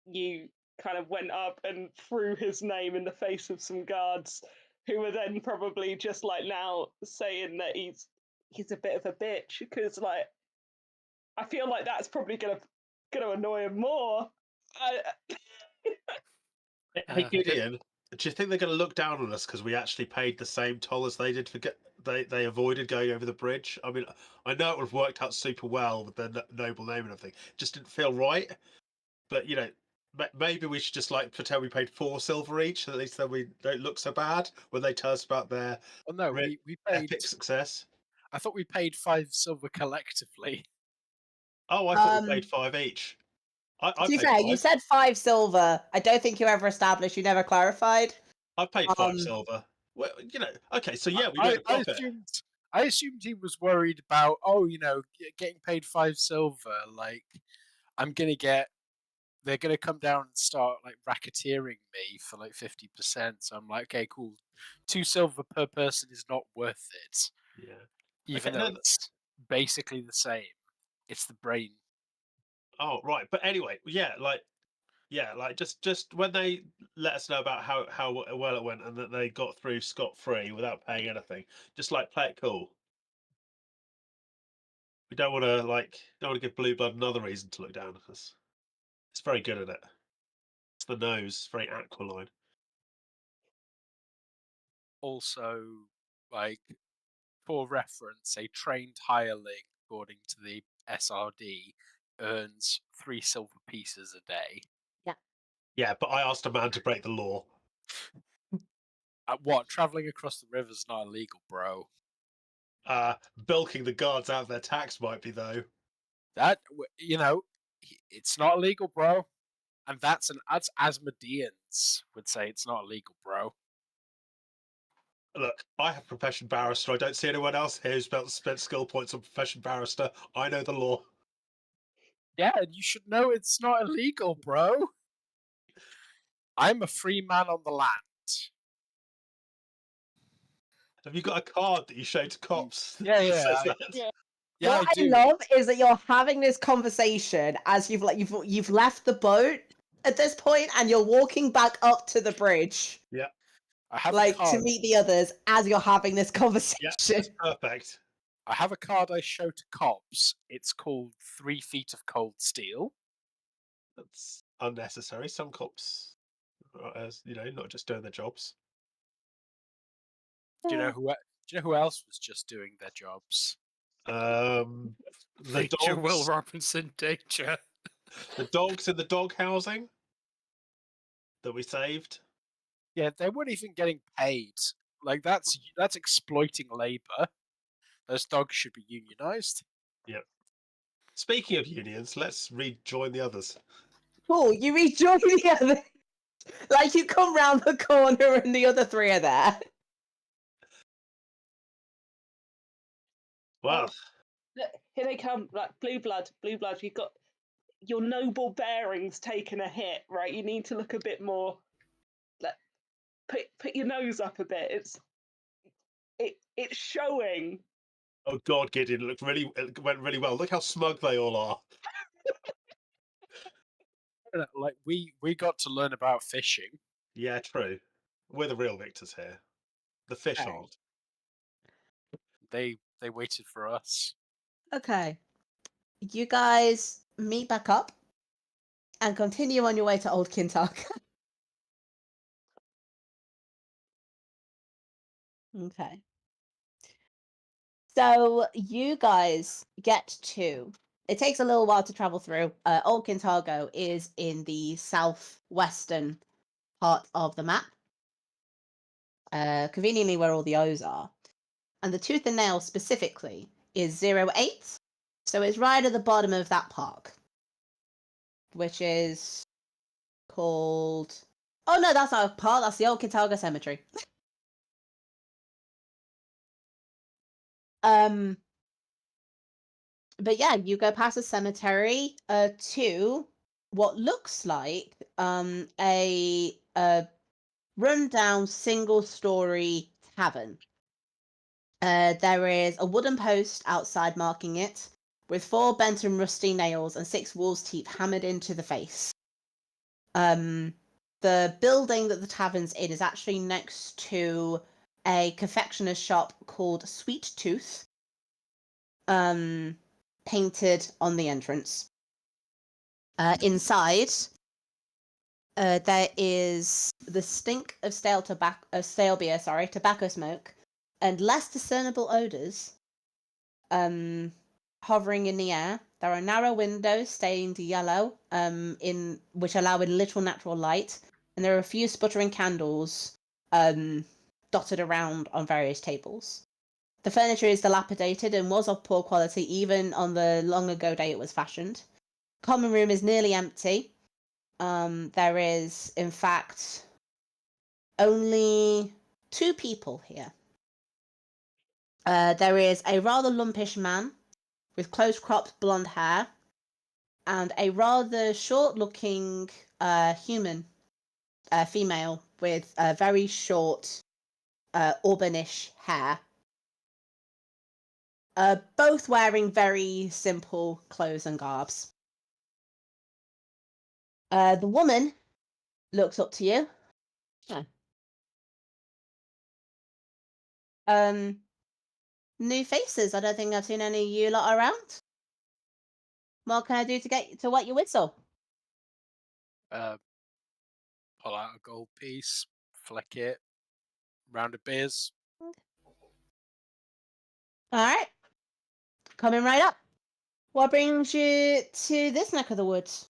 you kind of went up and threw his name in the face of some guards who were then probably just like now saying that he's a bit of a bitch, because like I feel like that's probably gonna annoy him more. Hey Gideon, do you think they're going to look down on us because we actually paid the same toll as they did? They avoided going over the bridge. I mean, I know it would have worked out super well with their noble name and everything. It just didn't feel right. But maybe we should just like pretend we paid 4 silver each. At least then we don't look so bad when they tell us about their Well, no, we paid. epic success. I thought we paid 5 silver collectively. Oh, I thought we paid 5 each. To be fair, you said 5 silver. I don't think you ever established. You never clarified. I paid 5 silver. Well, okay, so yeah, we made a profit. I assumed he was worried about, getting paid 5 silver. Like, they're gonna come down and start like racketeering me for like 50%. So I'm like, okay, cool. 2 silver per person is not worth it. Yeah. Even though it's basically the same. It's the brain. Oh, right. But anyway, just when they let us know about how well it went and that they got through scot-free without paying anything, just like play it cool. We don't want to give Blue Blood another reason to look down at us. It's very good at it. It's the nose, very aquiline. Also, like, for reference, a trained hireling, according to the SRD, earns 3 silver pieces a day. Yeah, but I asked a man to break the law. What? Traveling across the river's not illegal, bro. Bilking the guards out of their tax might be, though. That, it's not illegal, bro. And that's Asmodeans would say it's not illegal, bro. Look, I have profession barrister. I don't see anyone else here who's spent skill points on profession barrister. I know the law. Yeah, and you should know it's not illegal, bro. I'm a free man on the land. Have you got a card that you show to cops? Yeah, that yeah, says I- that? Yeah. Yeah, what I do. love is that you're having this conversation as you've left the boat at this point, and you're walking back up to the bridge, I have a like to card. meet the others as you're having this Yeah, conversation. that's perfect. I have a card I show to cops. It's called 3 Feet of Cold Steel. That's unnecessary. Some cops, as you know, not just doing their jobs. Do you know who else was just doing their jobs? The Danger, Will dogs, Robinson, danger. the dogs in the dog housing that we saved. Yeah, they weren't even getting paid. Like that's exploiting labor. Those dogs should be unionized. Speaking of unions, let's rejoin the others. Cool, you rejoin the others. Like you come round the corner and the other three are there. Wow. Look, here they come. Like blue blood. You've got your noble bearings taking a hit, right? You need to look a bit more. Like, put your nose up a bit. It's showing. Oh God, Gideon, it went really well. Look how smug they all are. Like we got to learn about fishing. Yeah, true. We're the real victors here. The fish Hey. aren't. They waited for us. Okay. You guys meet back up and continue on your way to Old Kintark. Okay. So you guys get to. It takes a little while to travel through. Old Kintargo is in the southwestern part of the map, conveniently where all the O's are. And the Tooth and Nail specifically is 08. So it's right at the bottom of that park, which is called. Oh no, that's not a park. That's the Old Kintargo Cemetery. But yeah, you go past the cemetery to what looks like a rundown single-story tavern. There is a wooden post outside marking it, with 4 bent and rusty nails and 6 wolves' teeth hammered into the face. The building that the tavern's in is actually next to a confectioner's shop called Sweet Tooth. Painted on the entrance. Inside, there is the stink of stale beer, tobacco smoke, and less discernible odors hovering in the air. There are narrow windows stained yellow, in which allow in little natural light, and there are a few sputtering candles dotted around on various tables. The furniture is dilapidated and was of poor quality even on the long ago day it was fashioned. Common room is nearly empty. There is, in fact, only 2 people here. There is a rather lumpish man with close-cropped blonde hair and a rather short-looking human female with very short aubanish hair. Both wearing very simple clothes and garbs. The woman looks up to you. New faces. I don't think I've seen any of you lot around. What can I do to get to wet your whistle? Pull out a gold piece, flick it, round of beers. All right, coming right up. What brings you to this neck of the woods?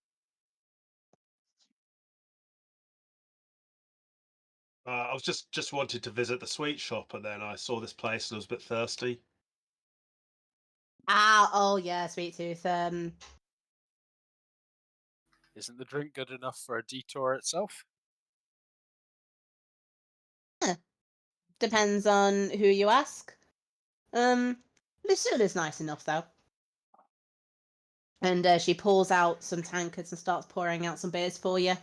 I was just wanted to visit the sweet shop, and then I saw this place and I was a bit thirsty. Oh yeah, Sweet Tooth. Isn't the drink good enough for a detour itself? Depends on who you ask. Lucula's nice enough though. And she pulls out some tankards and starts pouring out some beers for you.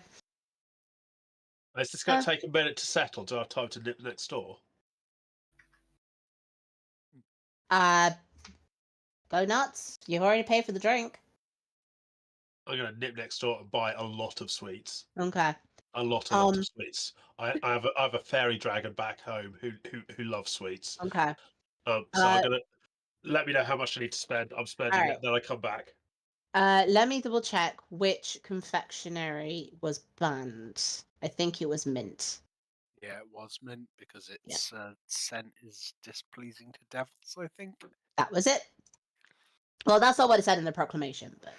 Is this going to take a minute to settle? Do I have time to nip next door? Go nuts. You've already paid for the drink. I'm going to nip next door and buy a lot of sweets. Okay. A lot of sweets. I have a fairy dragon back home who loves sweets. Okay. So I'm gonna let me know how much I need to spend. I'm spending Alright. it. Then I come back. Let me double check which confectionery was banned. I think it was mint. Yeah, it was mint because its scent is displeasing to devils, I think. That was it. Well, that's not what it said in the proclamation, but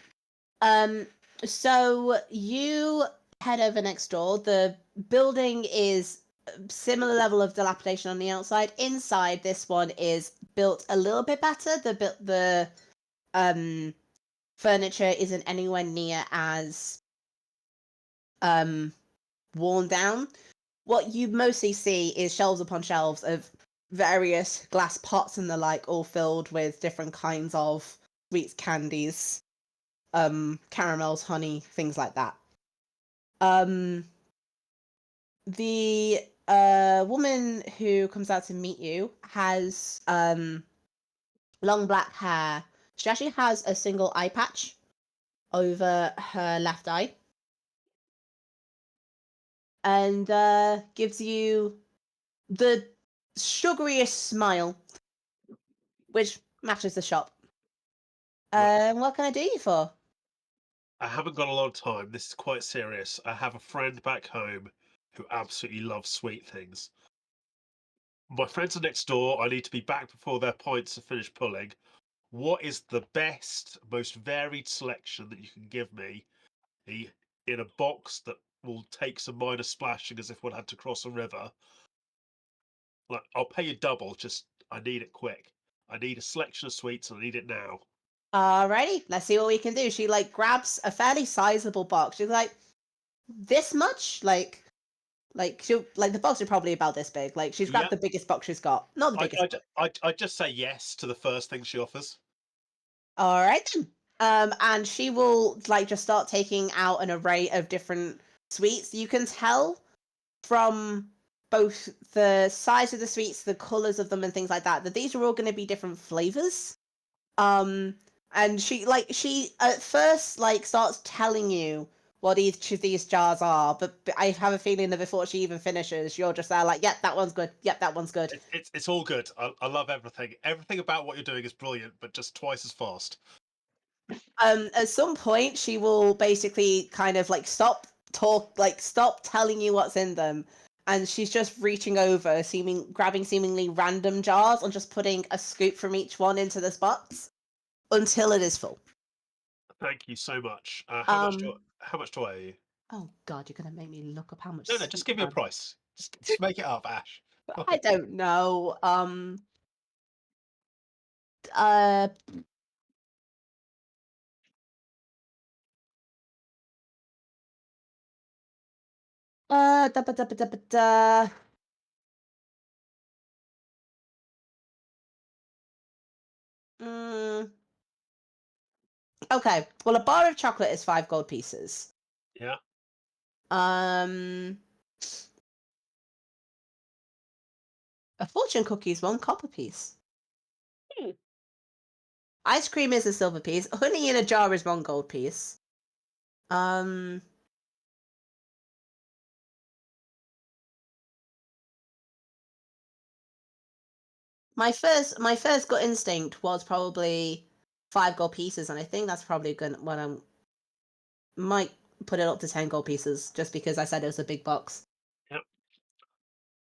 so you head over next door. The building is similar level of dilapidation on the outside. Inside, this one is built a little bit better. The furniture isn't anywhere near as worn down. What you mostly see is shelves upon shelves of various glass pots and the like, all filled with different kinds of sweets, candies, caramels, honey, things like that. The woman who comes out to meet you has long black hair. She actually has a single eye patch over her left eye. And gives you the sugariest smile, which matches the shop. What can I do you for? I haven't got a lot of time. This is quite serious. I have a friend back home who absolutely loves sweet things. My friends are next door. I need to be back before their pints are finished pulling. What is the best, most varied selection that you can give me in a box that will take some minor splashing as if one had to cross a river? Like, I'll pay you double, just I need it quick. I need a selection of sweets and I need it now. Alrighty, let's see what we can do. She grabs a fairly sizable box. She's like, this much? Like she'll the box is probably about this big. Like she's grabbed the biggest box she's got. Not the biggest. I just say yes to the first thing she offers. Alright then. And she will just start taking out an array of different sweets. You can tell from both the size of the sweets, the colors of them, and things like that these are all going to be different flavors. And she at first starts telling you what each of these jars are, but I have a feeling that before she even finishes, you're just there yep, that one's good. Yep, that one's good. It's all good. I love everything. Everything about what you're doing is brilliant, but just twice as fast. At some point, she will basically kind of stop telling you what's in them, and she's just reaching over, grabbing seemingly random jars and just putting a scoop from each one into this box until it is full. Thank you so much. How much do I owe you? Oh God, you're gonna make me look up how much. No, just give me a price. Just make it up, Ash. I don't know. Da, ba, da, ba, da, ba, da. Okay. Well, a bar of chocolate is 5 gold pieces. Yeah. A fortune cookie is 1 copper piece. Ice cream is a silver piece. Honey in a jar is 1 gold piece. My first gut instinct was probably 5 gold pieces, and I think that's probably good when I might put it up to 10 gold pieces, just because I said it was a big box. Yep.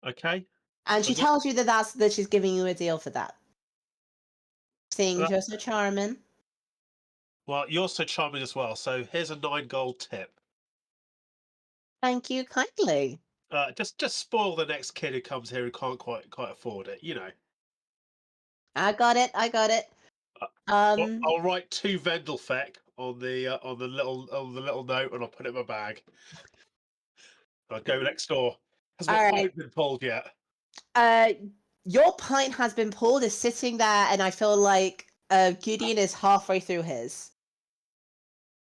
Okay. And she tells you that she's giving you a deal for that. Seeing you're so charming. Well, you're so charming as well. So here's a 9 gold tip. Thank you kindly. Just spoil the next kid who comes here who can't quite afford it. You know. I got it. I'll write 2 Vendelfeck on the little note, and I'll put it in my bag. I'll go next door. Has my pint been pulled yet? Your pint has been pulled. Is sitting there, and I feel like Gideon is halfway through his.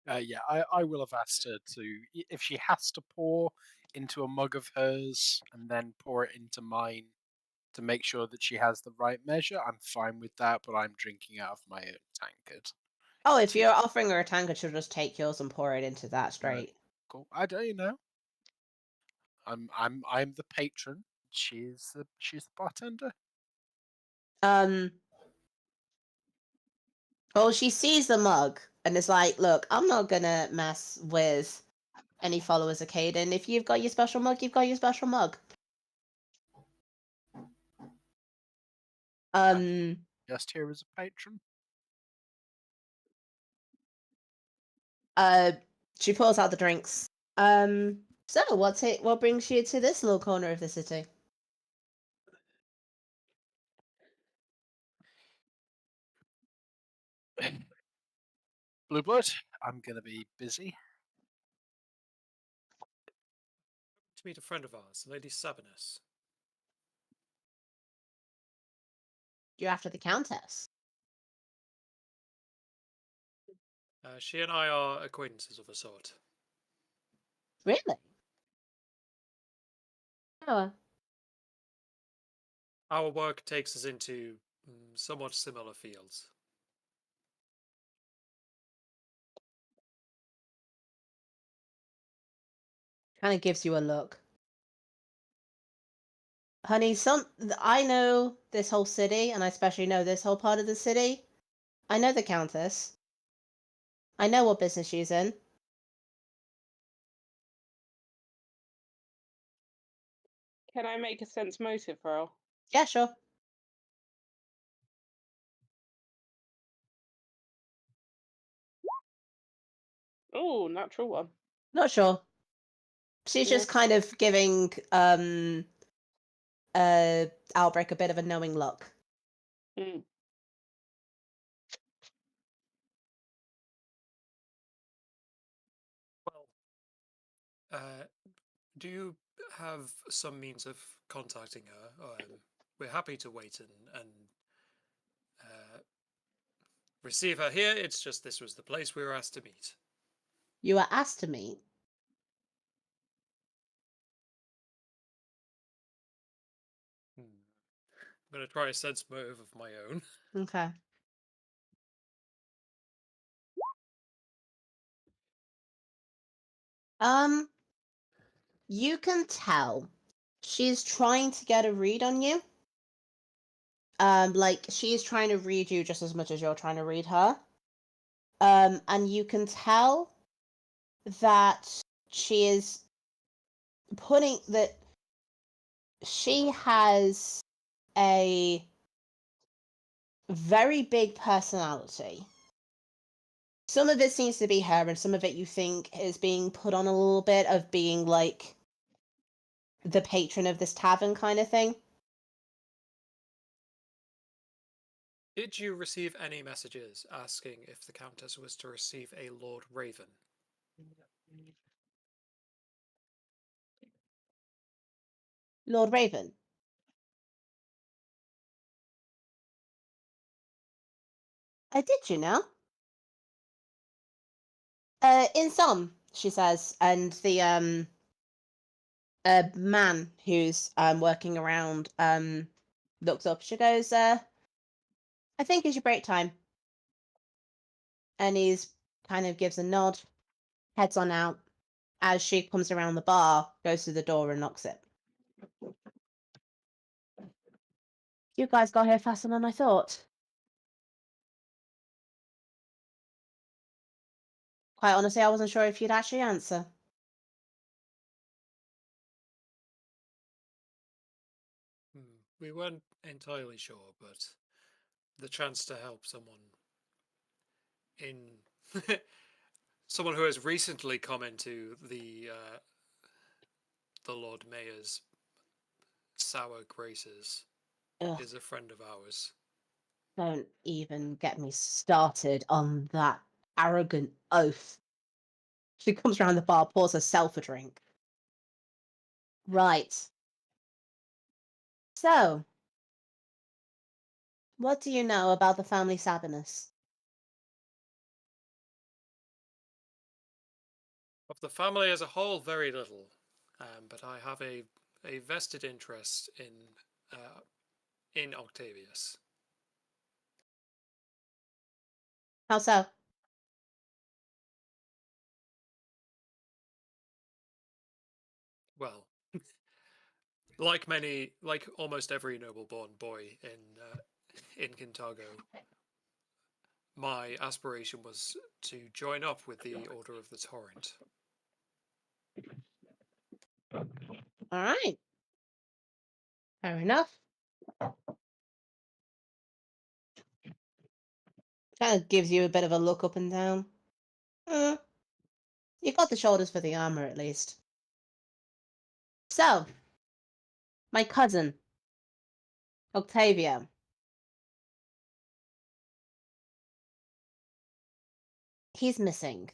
Yeah, I will have asked her to, if she has to pour into a mug of hers and then pour it into mine to make sure that she has the right measure, I'm fine with that, but I'm drinking out of my own tankard. Oh, if To- you're offering her a tankard, she'll just take yours and pour it into that straight. Cool. I don't know. I'm the patron. She's the bartender. Well, she sees the mug and is like, "Look, I'm not gonna mess with any followers of Caden. If you've got your special mug, you've got your special mug." Just here as a patron. She pulls out the drinks. So what brings you to this little corner of the city? Blue Blood, I'm gonna be busy. To meet a friend of ours, Lady Sabinus. You're after the Countess. She and I are acquaintances of a sort. Really? Oh, Our work takes us into somewhat similar fields. kind of gives you a look. Honey, I know this whole city, and I especially know this whole part of the city. I know the Countess. I know what business she's in. Can I make a sense motive roll? Yeah, sure. Oh, natural one. Not sure. She's just kind of giving Outbreak a bit of a knowing look. Mm. Well, do you have some means of contacting her? We're happy to wait and receive her here. It's just this was the place we were asked to meet. You were asked to meet. I'm going to try a sense motive of my own. Okay. You can tell she's trying to get a read on you. Like she's trying to read you just as much as you're trying to read her. And you can tell that she is putting that she has a very big personality. Some of it seems to be her, and some of it you think is being put on a little bit of being like the patron of this tavern kind of thing. Did you receive any messages asking if the Countess was to receive a Lord Raven? Lord Raven. Did you know? In some, she says, and the man who's working around looks up. She goes, I think it's your break time. And he's kind of gives a nod, heads on out. As she comes around the bar, goes to the door and knocks it. You guys got here faster than I thought. Quite honestly, I wasn't sure if you'd actually answer. We weren't entirely sure, but the chance to help someone in someone who has recently come into the Lord Mayor's sour graces Ugh, is a friend of ours. don't even get me started on that arrogant oath. She comes around the bar, pours herself a drink. Right. So, what do you know about the family Sabinus? Of the family as a whole, very little. But I have a vested interest in Octavius. How so? Well, like almost every noble-born boy in Kintargo, my aspiration was to join up with the Order of the Torrent. All right. Fair enough. Kind of gives you a bit of a look up and down. You got the shoulders for the armor, at least. So, my cousin, Octavio. He's missing.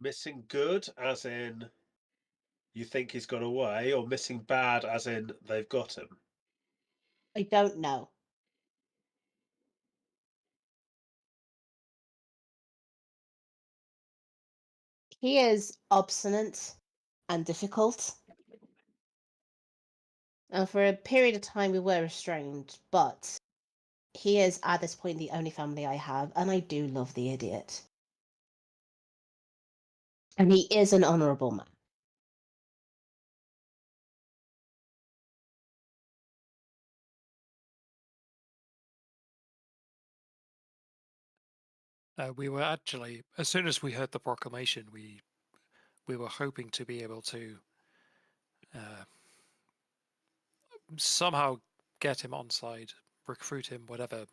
Missing good, as in you think he's gone away, or missing bad, as in they've got him? I don't know. He is obstinate and difficult. And for a period of time, we were estranged, but he is at this point the only family I have, and I do love the idiot. And he is an honourable man. We were actually, as soon as we heard the proclamation, we were hoping to be able to somehow get him on side, recruit him, whatever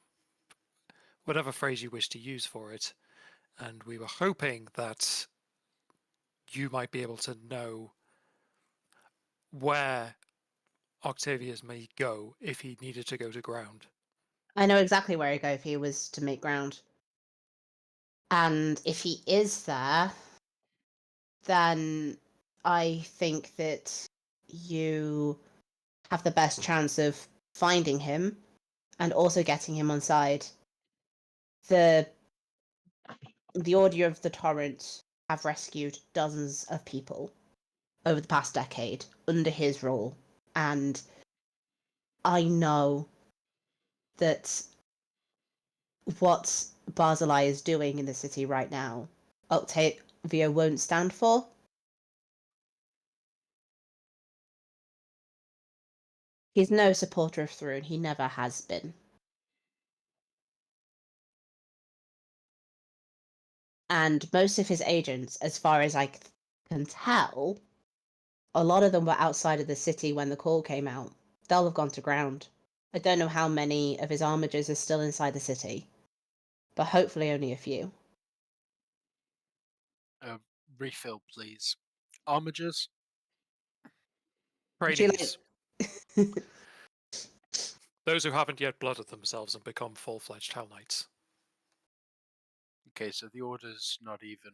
phrase you wish to use for it. And we were hoping that you might be able to know where Octavius may go if he needed to go to ground. I know exactly where he'd go if he was to make ground. And if he is there, then I think that you have the best chance of finding him and also getting him on side. The Order of the Torrent have rescued dozens of people over the past decade under his rule, and I know that what Barzillai is doing in the city right now, Octavio won't stand for. He's no supporter of Thrune. He never has been. And most of his agents, as far as I can tell, a lot of them were outside of the city when the call came out. They'll have gone to ground. I don't know how many of his armigers are still inside the city, but hopefully only a few. Refill, please. Armigers? Would you Trainees, like- those who haven't yet blooded themselves and become full-fledged Hell Knights. Okay, so the Order's not even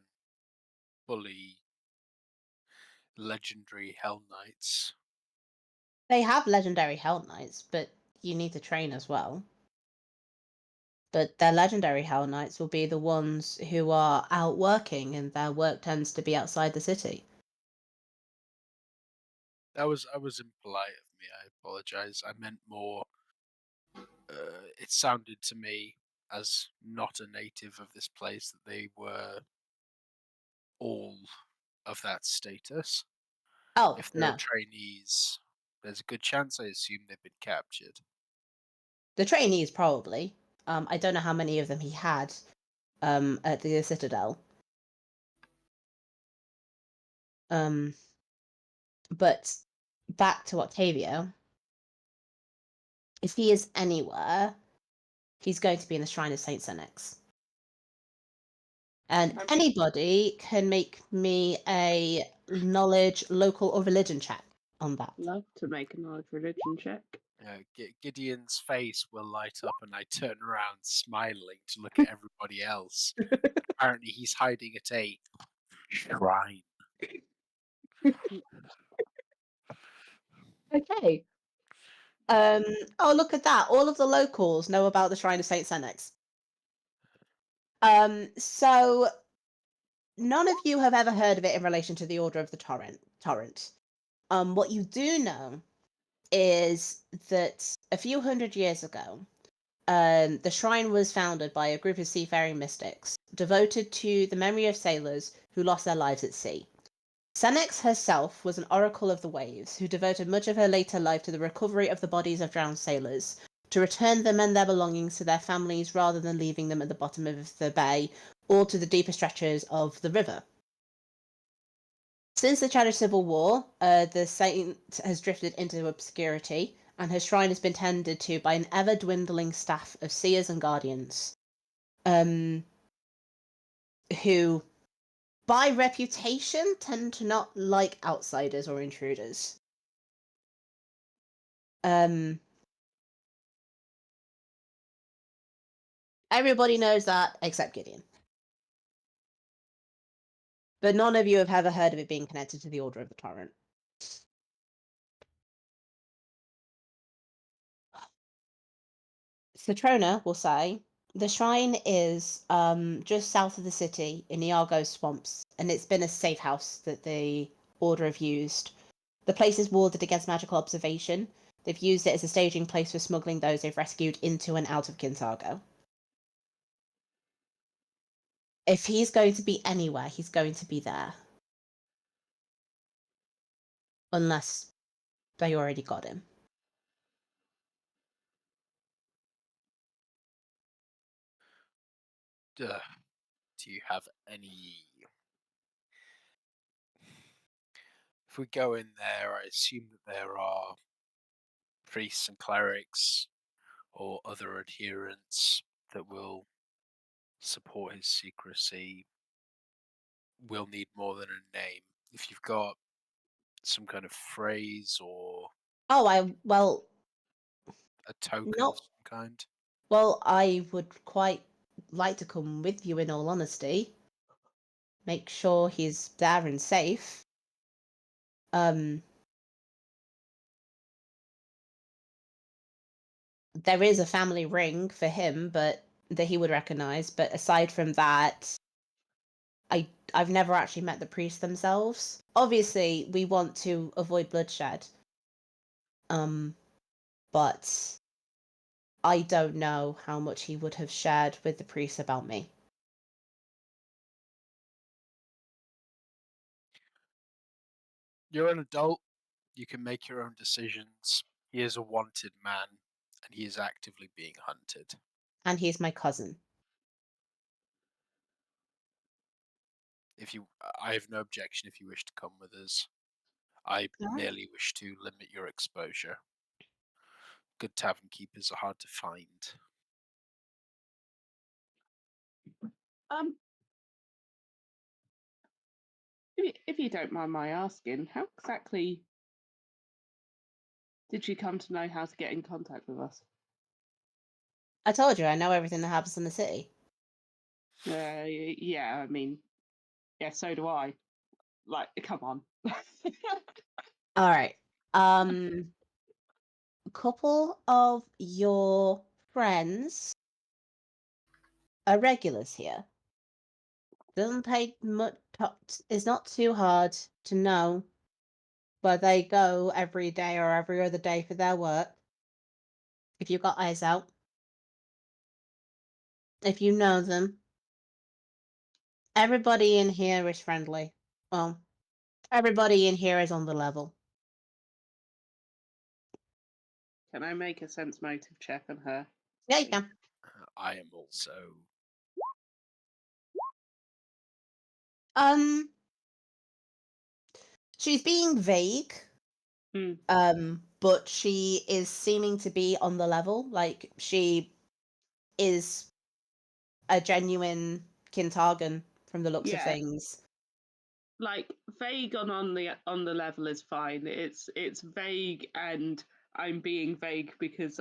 fully legendary Hell Knights. They have legendary Hell Knights, but you need to train as well. But their legendary Hell Knights will be the ones who are out working, and their work tends to be outside the city. I was impolite of me. I apologize. I meant more. It sounded to me as not a native of this place that they were all of that status. Oh, If they're no. trainees, there's a good chance I assume they've been captured. The trainees, probably. I don't know how many of them he had at the Citadel. But back to Octavio. If he is anywhere, he's going to be in the Shrine of Saint Senex. And Okay. anybody can make me a knowledge, local, or religion check on that. Love to make a knowledge religion check. Gideon's face will light up, and I turn around smiling to look at everybody else. Apparently, he's hiding at a shrine. Okay. Oh, look at that. All of the locals know about the Shrine of Saint Senex. So none of you have ever heard of it in relation to the Order of the Torrent. What you do know is that a few hundred years ago, the shrine was founded by a group of seafaring mystics devoted to the memory of sailors who lost their lives at sea. Senex herself was an oracle of the waves who devoted much of her later life to the recovery of the bodies of drowned sailors, to return them and their belongings to their families rather than leaving them at the bottom of the bay or to the deeper stretches of the river. Since the Challenge Civil War, the saint has drifted into obscurity, and her shrine has been tended to by an ever-dwindling staff of seers and guardians, who, by reputation, tend to not like outsiders or intruders. Everybody knows that except Gideon. But none of you have ever heard of it being connected to the Order of the Torrent. Citrona will say, the shrine is just south of the city in Iago Swamps, and it's been a safe house that the Order have used. The place is warded against magical observation. They've used it as a staging place for smuggling those they've rescued into and out of Kintargo. If he's going to be anywhere, he's going to be there. Unless they already got him. Do you have any... If we go in there, I assume that there are priests and clerics or other adherents that will support his secrecy. We'll need more than a name. If you've got some kind of phrase or Oh, well, a token no. of some kind. Well, I would quite like to come with you, in all honesty. Make sure he's there and safe. There is a family ring for him, but that he would recognize. But aside from that, I've never actually met the priests themselves. Obviously, we want to avoid bloodshed. But I don't know how much he would have shared with the priests about me. You're an adult. You can make your own decisions. He is a wanted man, and he is actively being hunted. And he's my cousin. I have no objection if you wish to come with us. I Alright. merely wish to limit your exposure. Good tavern keepers are hard to find. If you don't mind my asking, how exactly did you come to know how to get in contact with us? I told you, I know everything that happens in the city. Yeah, I mean, yeah, so do I. Like, come on. Alright. A couple of your friends are regulars here. Doesn't take much. It's not too hard to know where they go every day or every other day for their work. If you've got eyes out. If you know them. Everybody in here is friendly. Well, everybody in here is on the level. Can I make a sense motive check on her? Yeah, you can. I am also... She's being vague. But she is seeming to be on the level. Like, she is a genuine Kintargan from the looks of things. Like, vague on the level is fine. It's vague, and I'm being vague because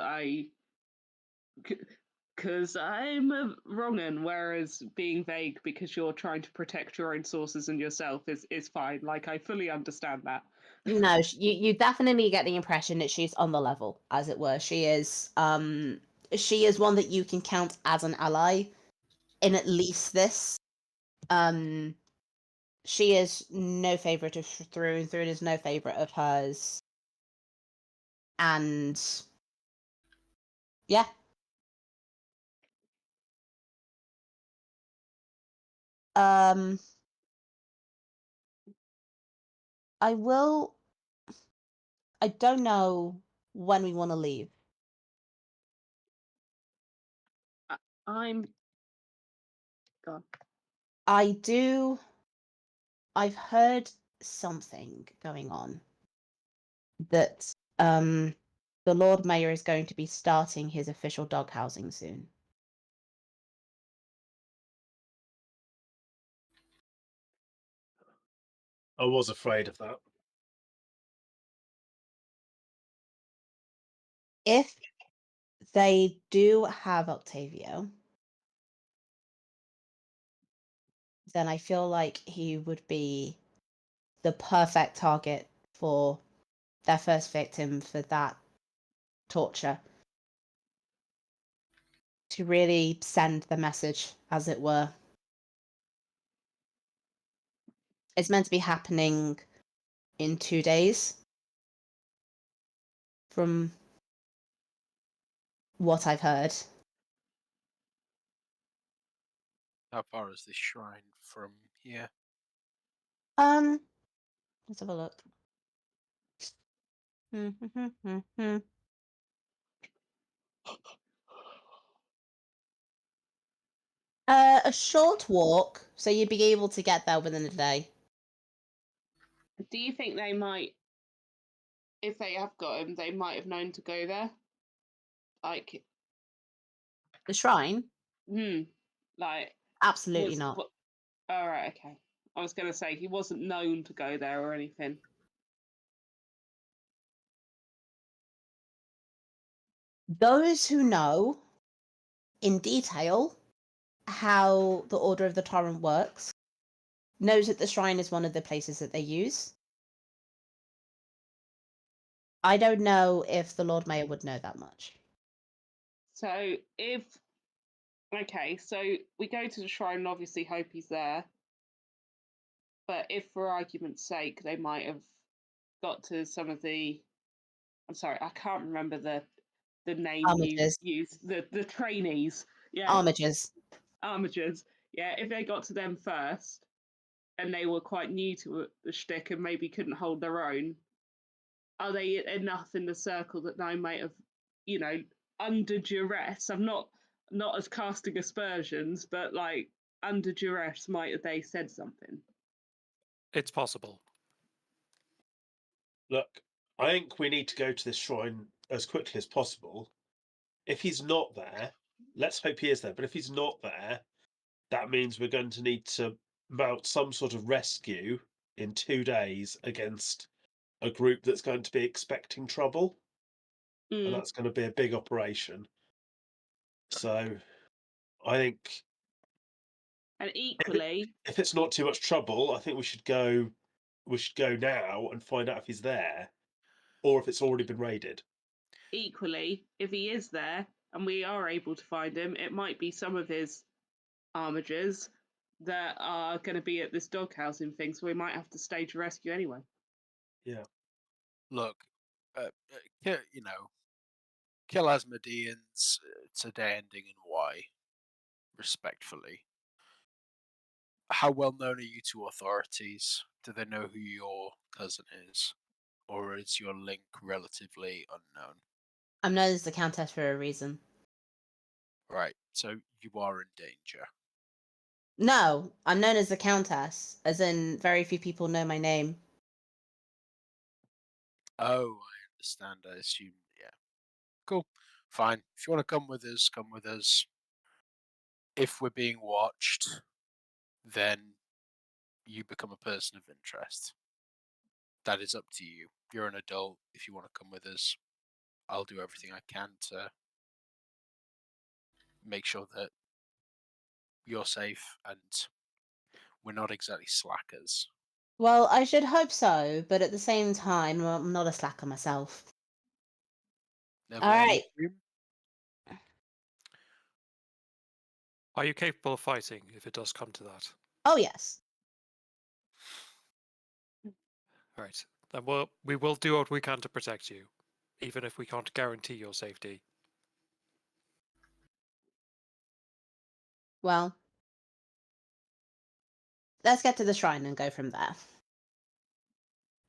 I'm a wrong'un, whereas being vague because you're trying to protect your own sources and yourself is fine. Like, I fully understand that. No, you definitely get the impression that she's on the level, as it were. She is one that you can count as an ally. in at least this. She is no favorite of through and through, and is no favorite of hers. And yeah. I will. I don't know when we want to leave. I'm gone. I've heard something going on that the Lord Mayor is going to be starting his official dog housing soon. I was afraid of that. If they do have Octavio, then I feel like he would be the perfect target for their first victim for that torture. To really send the message, as it were. It's meant to be happening in 2 days from what I've heard. How far is this shrine from here? Let's have a look. A short walk, so you'd be able to get there within a day. Do you think they might, if they have got him, they might have known to go there? Like, The shrine? like Absolutely not. All right, okay. I was going to say he wasn't known to go there or anything. Those who know in detail how the Order of the Torrent works knows that the shrine is one of the places that they use. I don't know if the Lord Mayor would know that much. So so we go to the shrine and obviously hope he's there. But if, for argument's sake, they might have got to some of the, I'm sorry, I can't remember the name Armigers. you use, the trainees. Yeah. Armigers. Armigers. Yeah, if they got to them first and they were quite new to the shtick and maybe couldn't hold their own, are they enough in the circle that they might have, under duress? I'm not as casting aspersions, but like under duress, might have they said something? It's possible. Look, I think we need to go to this shrine as quickly as possible. If he's not there, let's hope he is there. But if he's not there, that means we're going to need to mount some sort of rescue in 2 days against a group that's going to be expecting trouble. And that's going to be a big operation. So I think, and equally, if it's not too much trouble, I think we should go now and find out if he's there or if it's already been raided. Equally, if he is there and we are able to find him, it might be some of his armigers that are going to be at this dog housing thing, so we might have to stage a rescue anyway. Yeah. Look, kill Asmodeans today ending in Y, respectfully. How well known are you to authorities? Do they know who your cousin is? Or is your link relatively unknown? I'm known as the Countess for a reason. Right, so you are in danger. No, I'm known as the Countess, as in very few people know my name. Oh, I understand. I assume, yeah. Cool. Fine. If you want to come with us, come with us. If we're being watched, then you become a person of interest. That is up to you. You're an adult. If you want to come with us, I'll do everything I can to make sure that you're safe and we're not exactly slackers. Well, I should hope so, but at the same time, I'm not a slacker myself. Never All any right. dream? Are you capable of fighting if it does come to that? Oh yes. Right. Then we will do what we can to protect you, even if we can't guarantee your safety. Well, let's get to the shrine and go from there.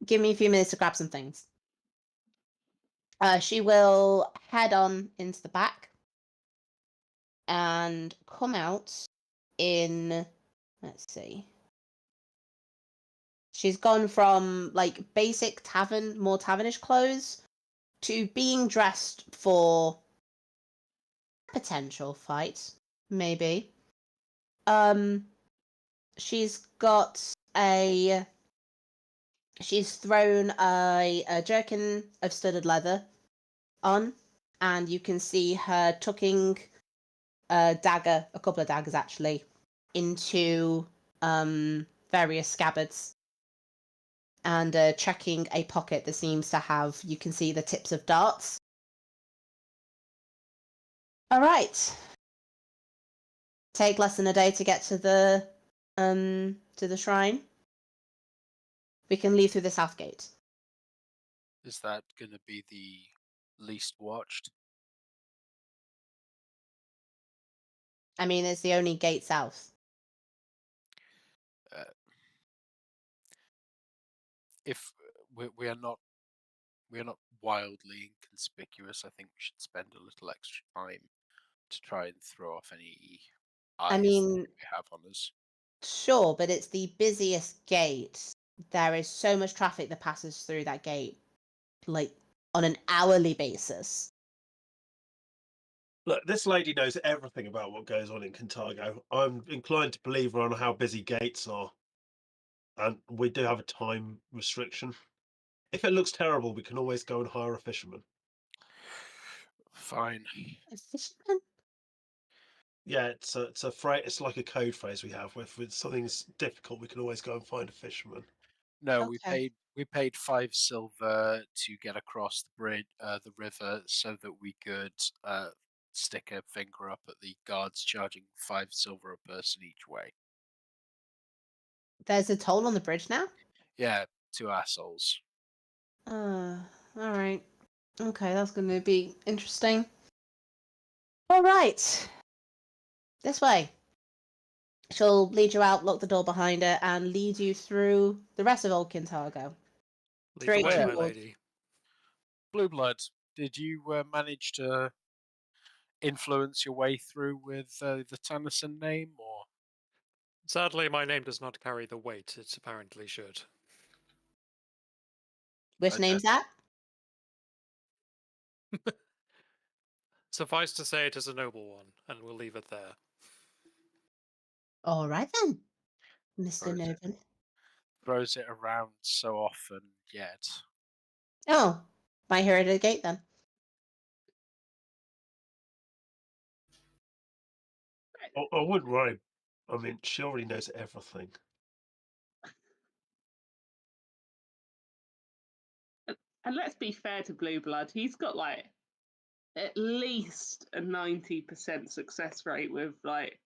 Give me a few minutes to grab some things. She will head on into the back and come out in, let's see. She's gone from like basic tavern, more tavernish clothes to being dressed for potential fight, maybe. She's thrown a jerkin of studded leather on, and you can see her tucking a couple of daggers actually, into various scabbards, and checking a pocket that seems to have, you can see the tips of darts. All right. Take less than a day to get to the shrine. We can leave through the south gate. Is that going to be the least watched? I mean, it's the only gate south. If we are not wildly inconspicuous, I think we should spend a little extra time to try and throw off any eyes that mean- we have on us. Sure, but it's the busiest gate. There is so much traffic that passes through that gate, like on an hourly basis. Look, this lady knows everything about what goes on in Contargo. I'm inclined to believe her on how busy gates are. And we do have a time restriction. If it looks terrible, we can always go and hire a fisherman. Fine. A fisherman? Yeah, it's a phrase. It's like a code phrase we have. If something's difficult, we can always go and find a fisherman. No, Okay. we paid 5 silver to get across the bridge, the river, so that we could stick a finger up at the guards charging 5 silver a person each way. There's a toll on the bridge now? Yeah, 2 assholes. Alright. Okay, that's going to be interesting. Alright. This way. She'll lead you out, lock the door behind her, and lead you through the rest of Old Kintargo. Lead Straight the way, my towards- lady. Blue Blood, did you manage to influence your way through with the Tannerson name, or? Sadly, my name does not carry the weight it apparently should. Which Okay. name's that? Suffice to say, it is a noble one, and we'll leave it there. Alright then, Mr. Or is it- Noble. Throws it around so often yet. Oh, might hear it at the gate then. I wouldn't worry. I mean, she already knows everything. And let's be fair to Blue Blood, he's got like at least a 90% success rate with like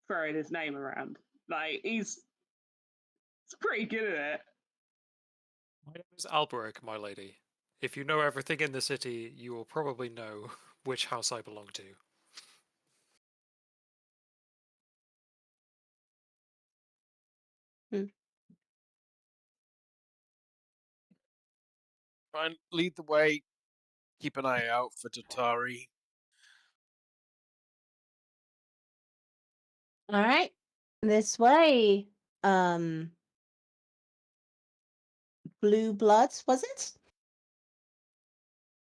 throwing his name around. Like he's pretty good at it. My name is Alberic, my lady. If you know everything in the city, you will probably know which house I belong to. Fine, lead the way. Keep an eye out for Tatari. Alright. This way. Blue Bloods, was it?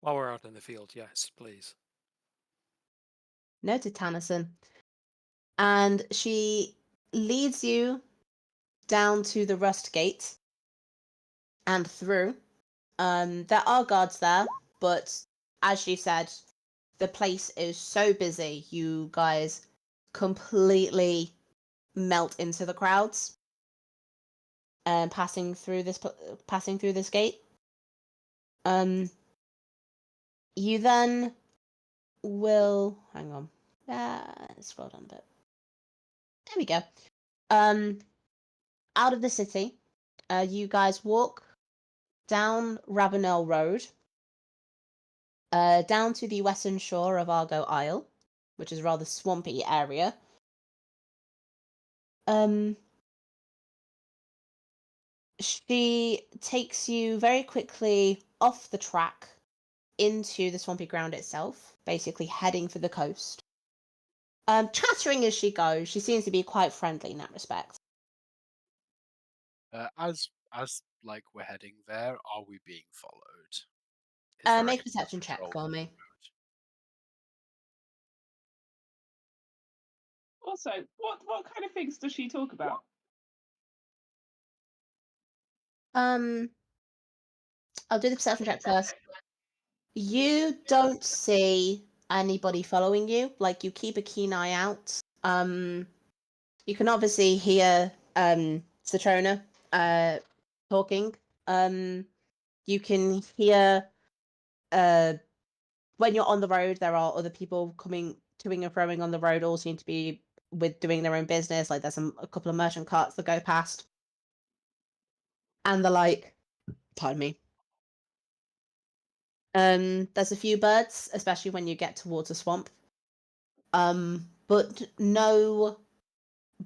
While we're out in the field, yes, please. Noted, Tannerson. And she leads you down to the Rust Gate and through. There are guards there, but as she said, the place is so busy, you guys completely melt into the crowds. Passing through this gate. You then will hang on. Scroll down a bit. There we go. Out of the city, you guys walk down Ravenel Road, down to the western shore of Argo Isle, which is a rather swampy area. She takes you very quickly off the track into the swampy ground itself, basically heading for the coast. Chattering as she goes, she seems to be quite friendly in that respect. As like we're heading there, are we being followed? Is there Make a any perception check patrol for on the me. road? Also, what kind of things does she talk about? I'll do the perception check first. You don't see anybody following you. Like, you keep a keen eye out. You can obviously hear Citrona talking. You can hear when you're on the road, there are other people coming toing and froing on the road, all seem to be doing their own business. Like, there's a couple of merchant carts that go past. And the like, pardon me. There's a few birds, especially when you get towards a swamp. But no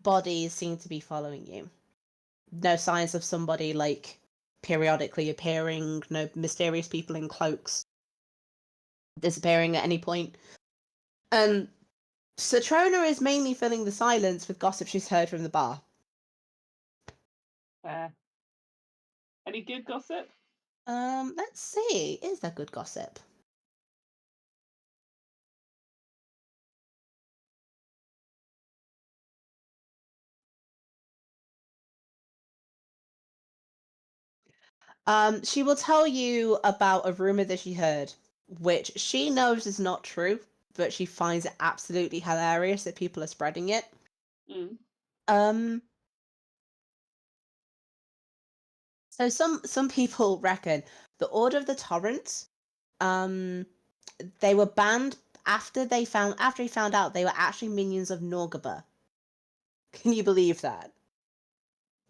bodies seem to be following you. No signs of somebody like periodically appearing, no mysterious people in cloaks disappearing at any point. Citrona is mainly filling the silence with gossip she's heard from the bar. Any good gossip? Let's see. Is there good gossip? She will tell you about a rumor that she heard, which she knows is not true, but she finds it absolutely hilarious that people are spreading it. So some people reckon the Order of the Torrent, they were banned after he found out they were actually minions of Norgaba. Can you believe that?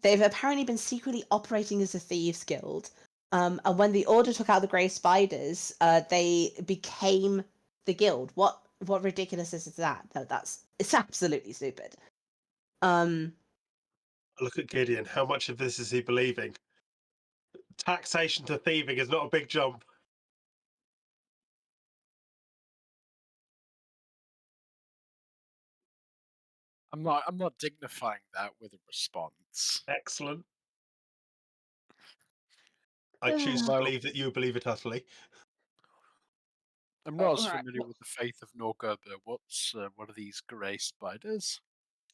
They've apparently been secretly operating as a thieves guild. And when the Order took out the Grey Spiders, they became the guild. What ridiculousness is that? It's absolutely stupid. Look at Gideon. How much of this is he believing? Taxation to thieving is not a big jump. I'm not dignifying that with a response. Excellent. I choose to believe that you believe it utterly. I'm not as Alright, familiar with the faith of Norgurba. What are these grey spiders?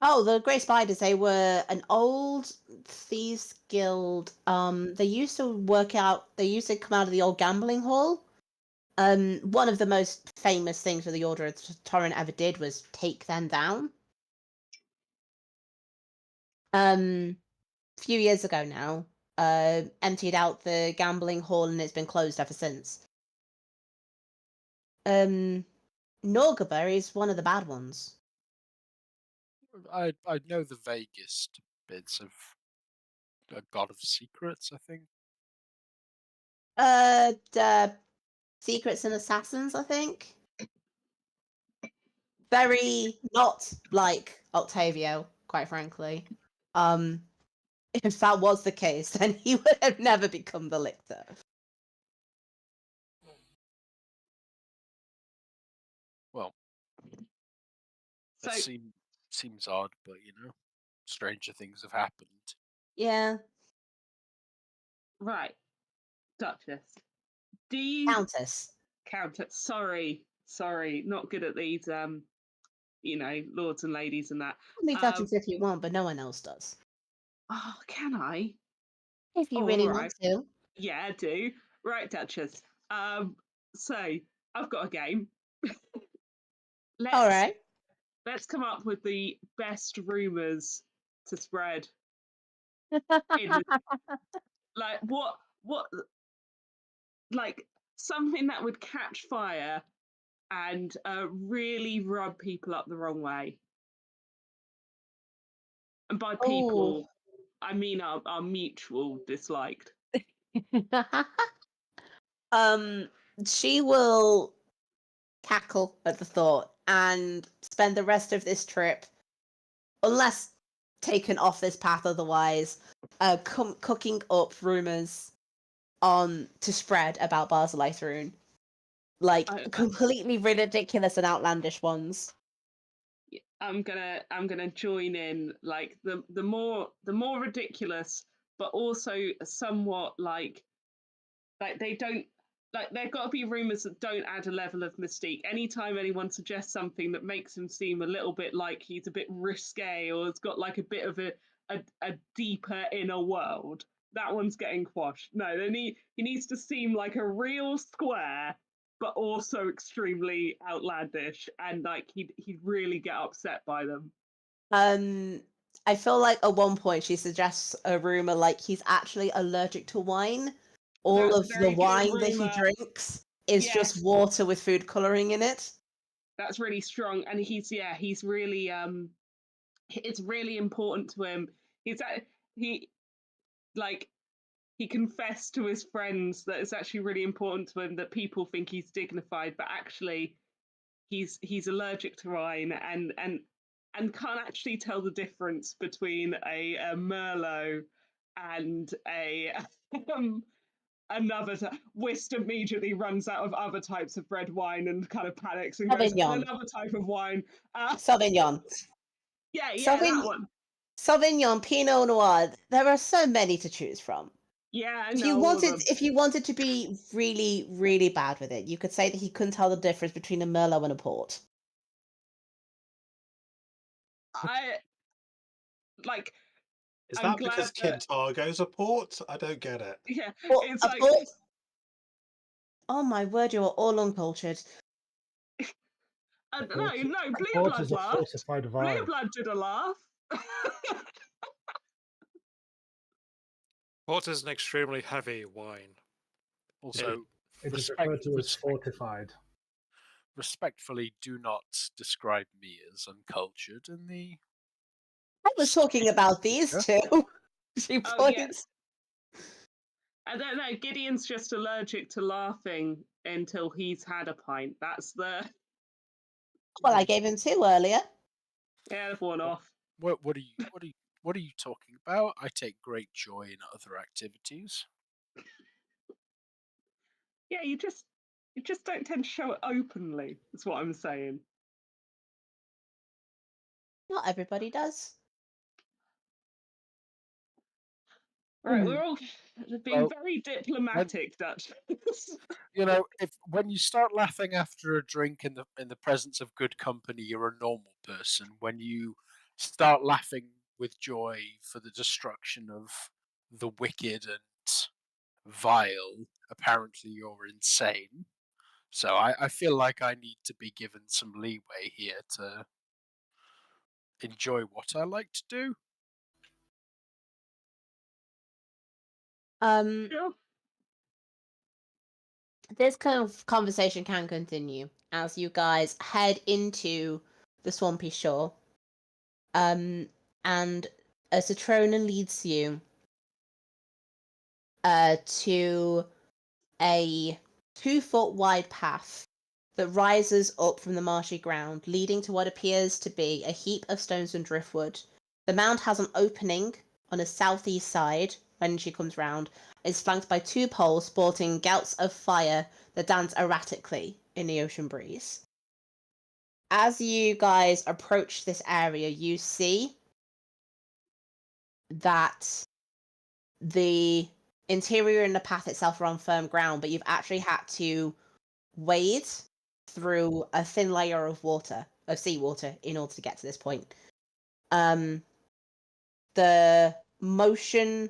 Oh, the Grey Spiders, they were an old thieves guild. They used to come out of the old gambling hall. One of the most famous things that the Order of Torrent ever did was take them down. A few years ago now, emptied out the gambling hall and it's been closed ever since. Norgaba is one of the bad ones. I know the vaguest bits of a God of Secrets, I think. Secrets and Assassins, I think. Very not like Octavio, quite frankly. If that was the case, then he would have never become the lictor. Well, So, it seems odd, but stranger things have happened. Yeah. right, Duchess. Do you Countess. Countess? Sorry, not good at these. Lords and ladies and that. You can be Duchess if you want, but no one else does. Oh, can I? If you Oh, really alright. want to. Yeah, I do. Right, Duchess. So I've got a game. All right. Let's come up with the best rumors to spread. Like what like something that would catch fire and really rub people up the wrong way. And by Oh. people, I mean our mutual disliked. She will cackle at the thought and spend the rest of this trip, unless taken off this path otherwise, cooking up rumors to spread about Barzillai Rune. Like completely ridiculous and outlandish ones. I'm gonna join in, like the more ridiculous, but also somewhat like they don't, like there got to be rumors that don't add a level of mystique. Anytime anyone suggests something that makes him seem a little bit like he's a bit risque or has got like a bit of a deeper inner world, that one's getting quashed. No, he needs to seem like a real square, but also extremely outlandish, and like he'd really get upset by them. I feel like at one point she suggests a rumor like he's actually allergic to wine. All That's of a very the good wine that he rumour. drinks is Yes. just water with food coloring in it. That's really strong, and he's really it's really important to him. He confessed to his friends that it's actually really important to him that people think he's dignified, but actually he's allergic to wine and can't actually tell the difference between a Merlot and a another. Whist immediately runs out of other types of red wine and kind of panics and goes, Sauvignon. another type of wine. Sauvignon. Yeah, Sauvignon. that one. Sauvignon, Pinot Noir. There are so many to choose from. Yeah, I If know you all of them. if you wanted to be really, really bad with it, you could say that he couldn't tell the difference between a Merlot and a Port. I like. Is I'm that glad because that- Kintargo's a port? I don't get it. Yeah, Well, it's a like Port. Oh my word, you are all uncultured. no, Port- Blue Port Blood is a laughed. fortified Blue vibe. Blood did a laugh. Port is an extremely heavy wine. Also, It is respect- referred to as respect- fortified. respectfully, do not describe me as uncultured in the. I was talking about these two. She Oh, yeah. points. I don't know. Gideon's just allergic to laughing until he's had a pint. That's the Well, I gave him two earlier. one off. What are you talking about? I take great joy in other activities. Yeah, you just don't tend to show it openly. That's what I'm saying. Not everybody does. Right, Mhm. we're all being Well, very diplomatic, Dutch. You know, if when you start laughing after a drink in the presence of good company, you're a normal person. When you start laughing with joy for the destruction of the wicked and vile, apparently you're insane. So I feel like I need to be given some leeway here to enjoy what I like to do. Yeah. This kind of conversation can continue as you guys head into the swampy shore. And Citrona leads you to a 2-foot wide path that rises up from the marshy ground, leading to what appears to be a heap of stones and driftwood. The mound has an opening on the southeast side when she comes round. It's flanked by 2 poles sporting gouts of fire that dance erratically in the ocean breeze. As you guys approach this area, you see that the interior and the path itself are on firm ground, but you've actually had to wade through a thin layer of seawater, in order to get to this point. The motion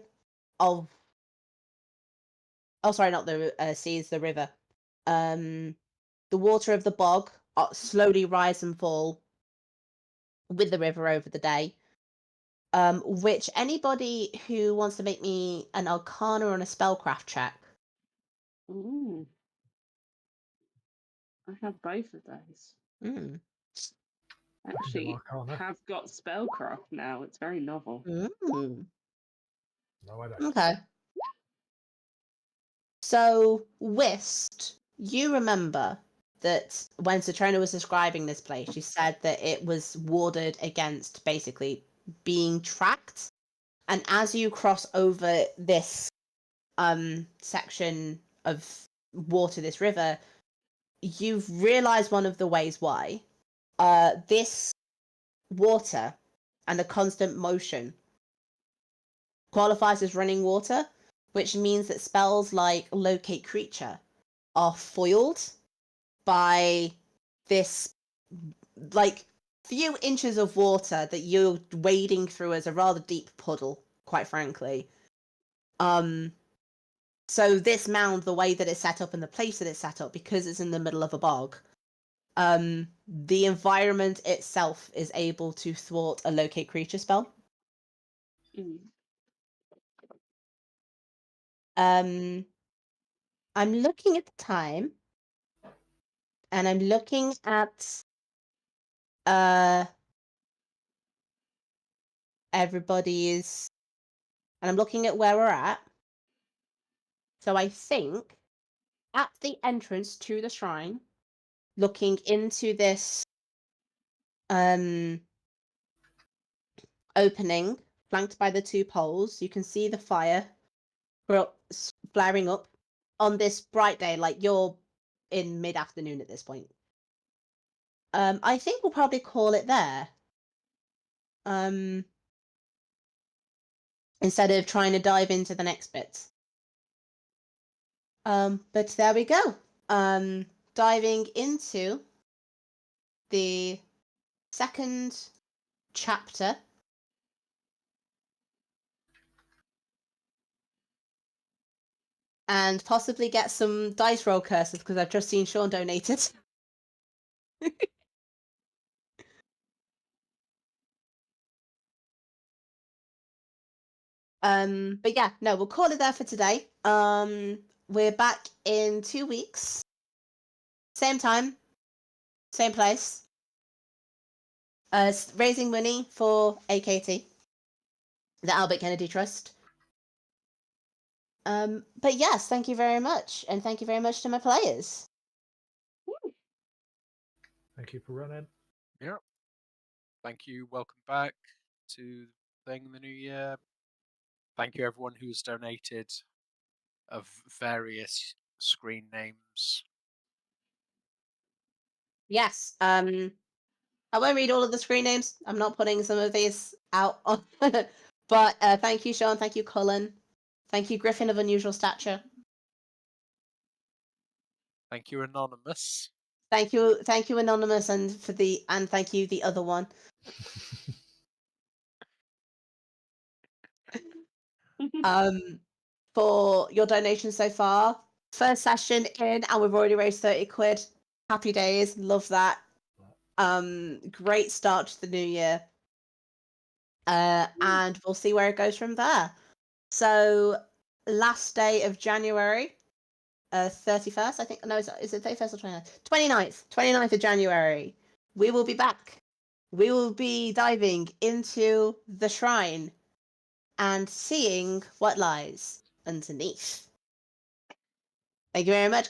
of not the sea, the river. The water of the bog slowly rise and fall with the river over the day. Which anybody who wants to make me an Arcana or a Spellcraft check. Ooh. I have both of those. Actually, Arcana. have got spellcraft now. It's very novel. Mm. No, I don't. Okay. So, Whist, you remember that when Satrona was describing this place, she said that it was warded against basically being tracked. And as you cross over this section of water, this river, you've realized one of the ways why. This water and the constant motion qualifies as running water, which means that spells like locate creature are foiled by this like few inches of water that you're wading through as a rather deep puddle, quite frankly. So this mound, the way that it's set up and the place that it's set up, because it's in the middle of a bog, the environment itself is able to thwart a locate creature spell. Mm. I'm looking at the time, and I'm looking at everybody's, and I'm looking at where we're at. So I think at the entrance to the shrine, looking into this opening flanked by the two poles, you can see the fire flaring up on this bright day, like you're in mid-afternoon at this point. I think we'll probably call it there. Instead of trying to dive into the next bit. But there we go. Diving into the second chapter. And possibly get some dice roll curses because I've just seen Sean donated. But yeah, no, we'll call it there for today. We're back in 2 weeks. Same time, same place. Raising money for AKT, the Albert Kennedy Trust. But yes, thank you very much, and thank you very much to my players. Thank you for running. Yeah. Thank you. Welcome back to Playing in the New Year. Thank you, everyone who's donated of various screen names. Yes. I won't read all of the screen names. I'm not putting some of these out on. But thank you, Sean. Thank you, Cullen. Thank you, Griffin of Unusual Stature. Thank you, Anonymous. Thank you, Anonymous, and thank you, the other one. For your donation so far. First session in, and we've already raised 30 quid. Happy days, love that. Great start to the new year. And we'll see where it goes from there. So, last day of January, 31st, I think. No, is it 31st or 29th? 29th of January. We will be back. We will be diving into the shrine and seeing what lies underneath. Thank you very much, guys.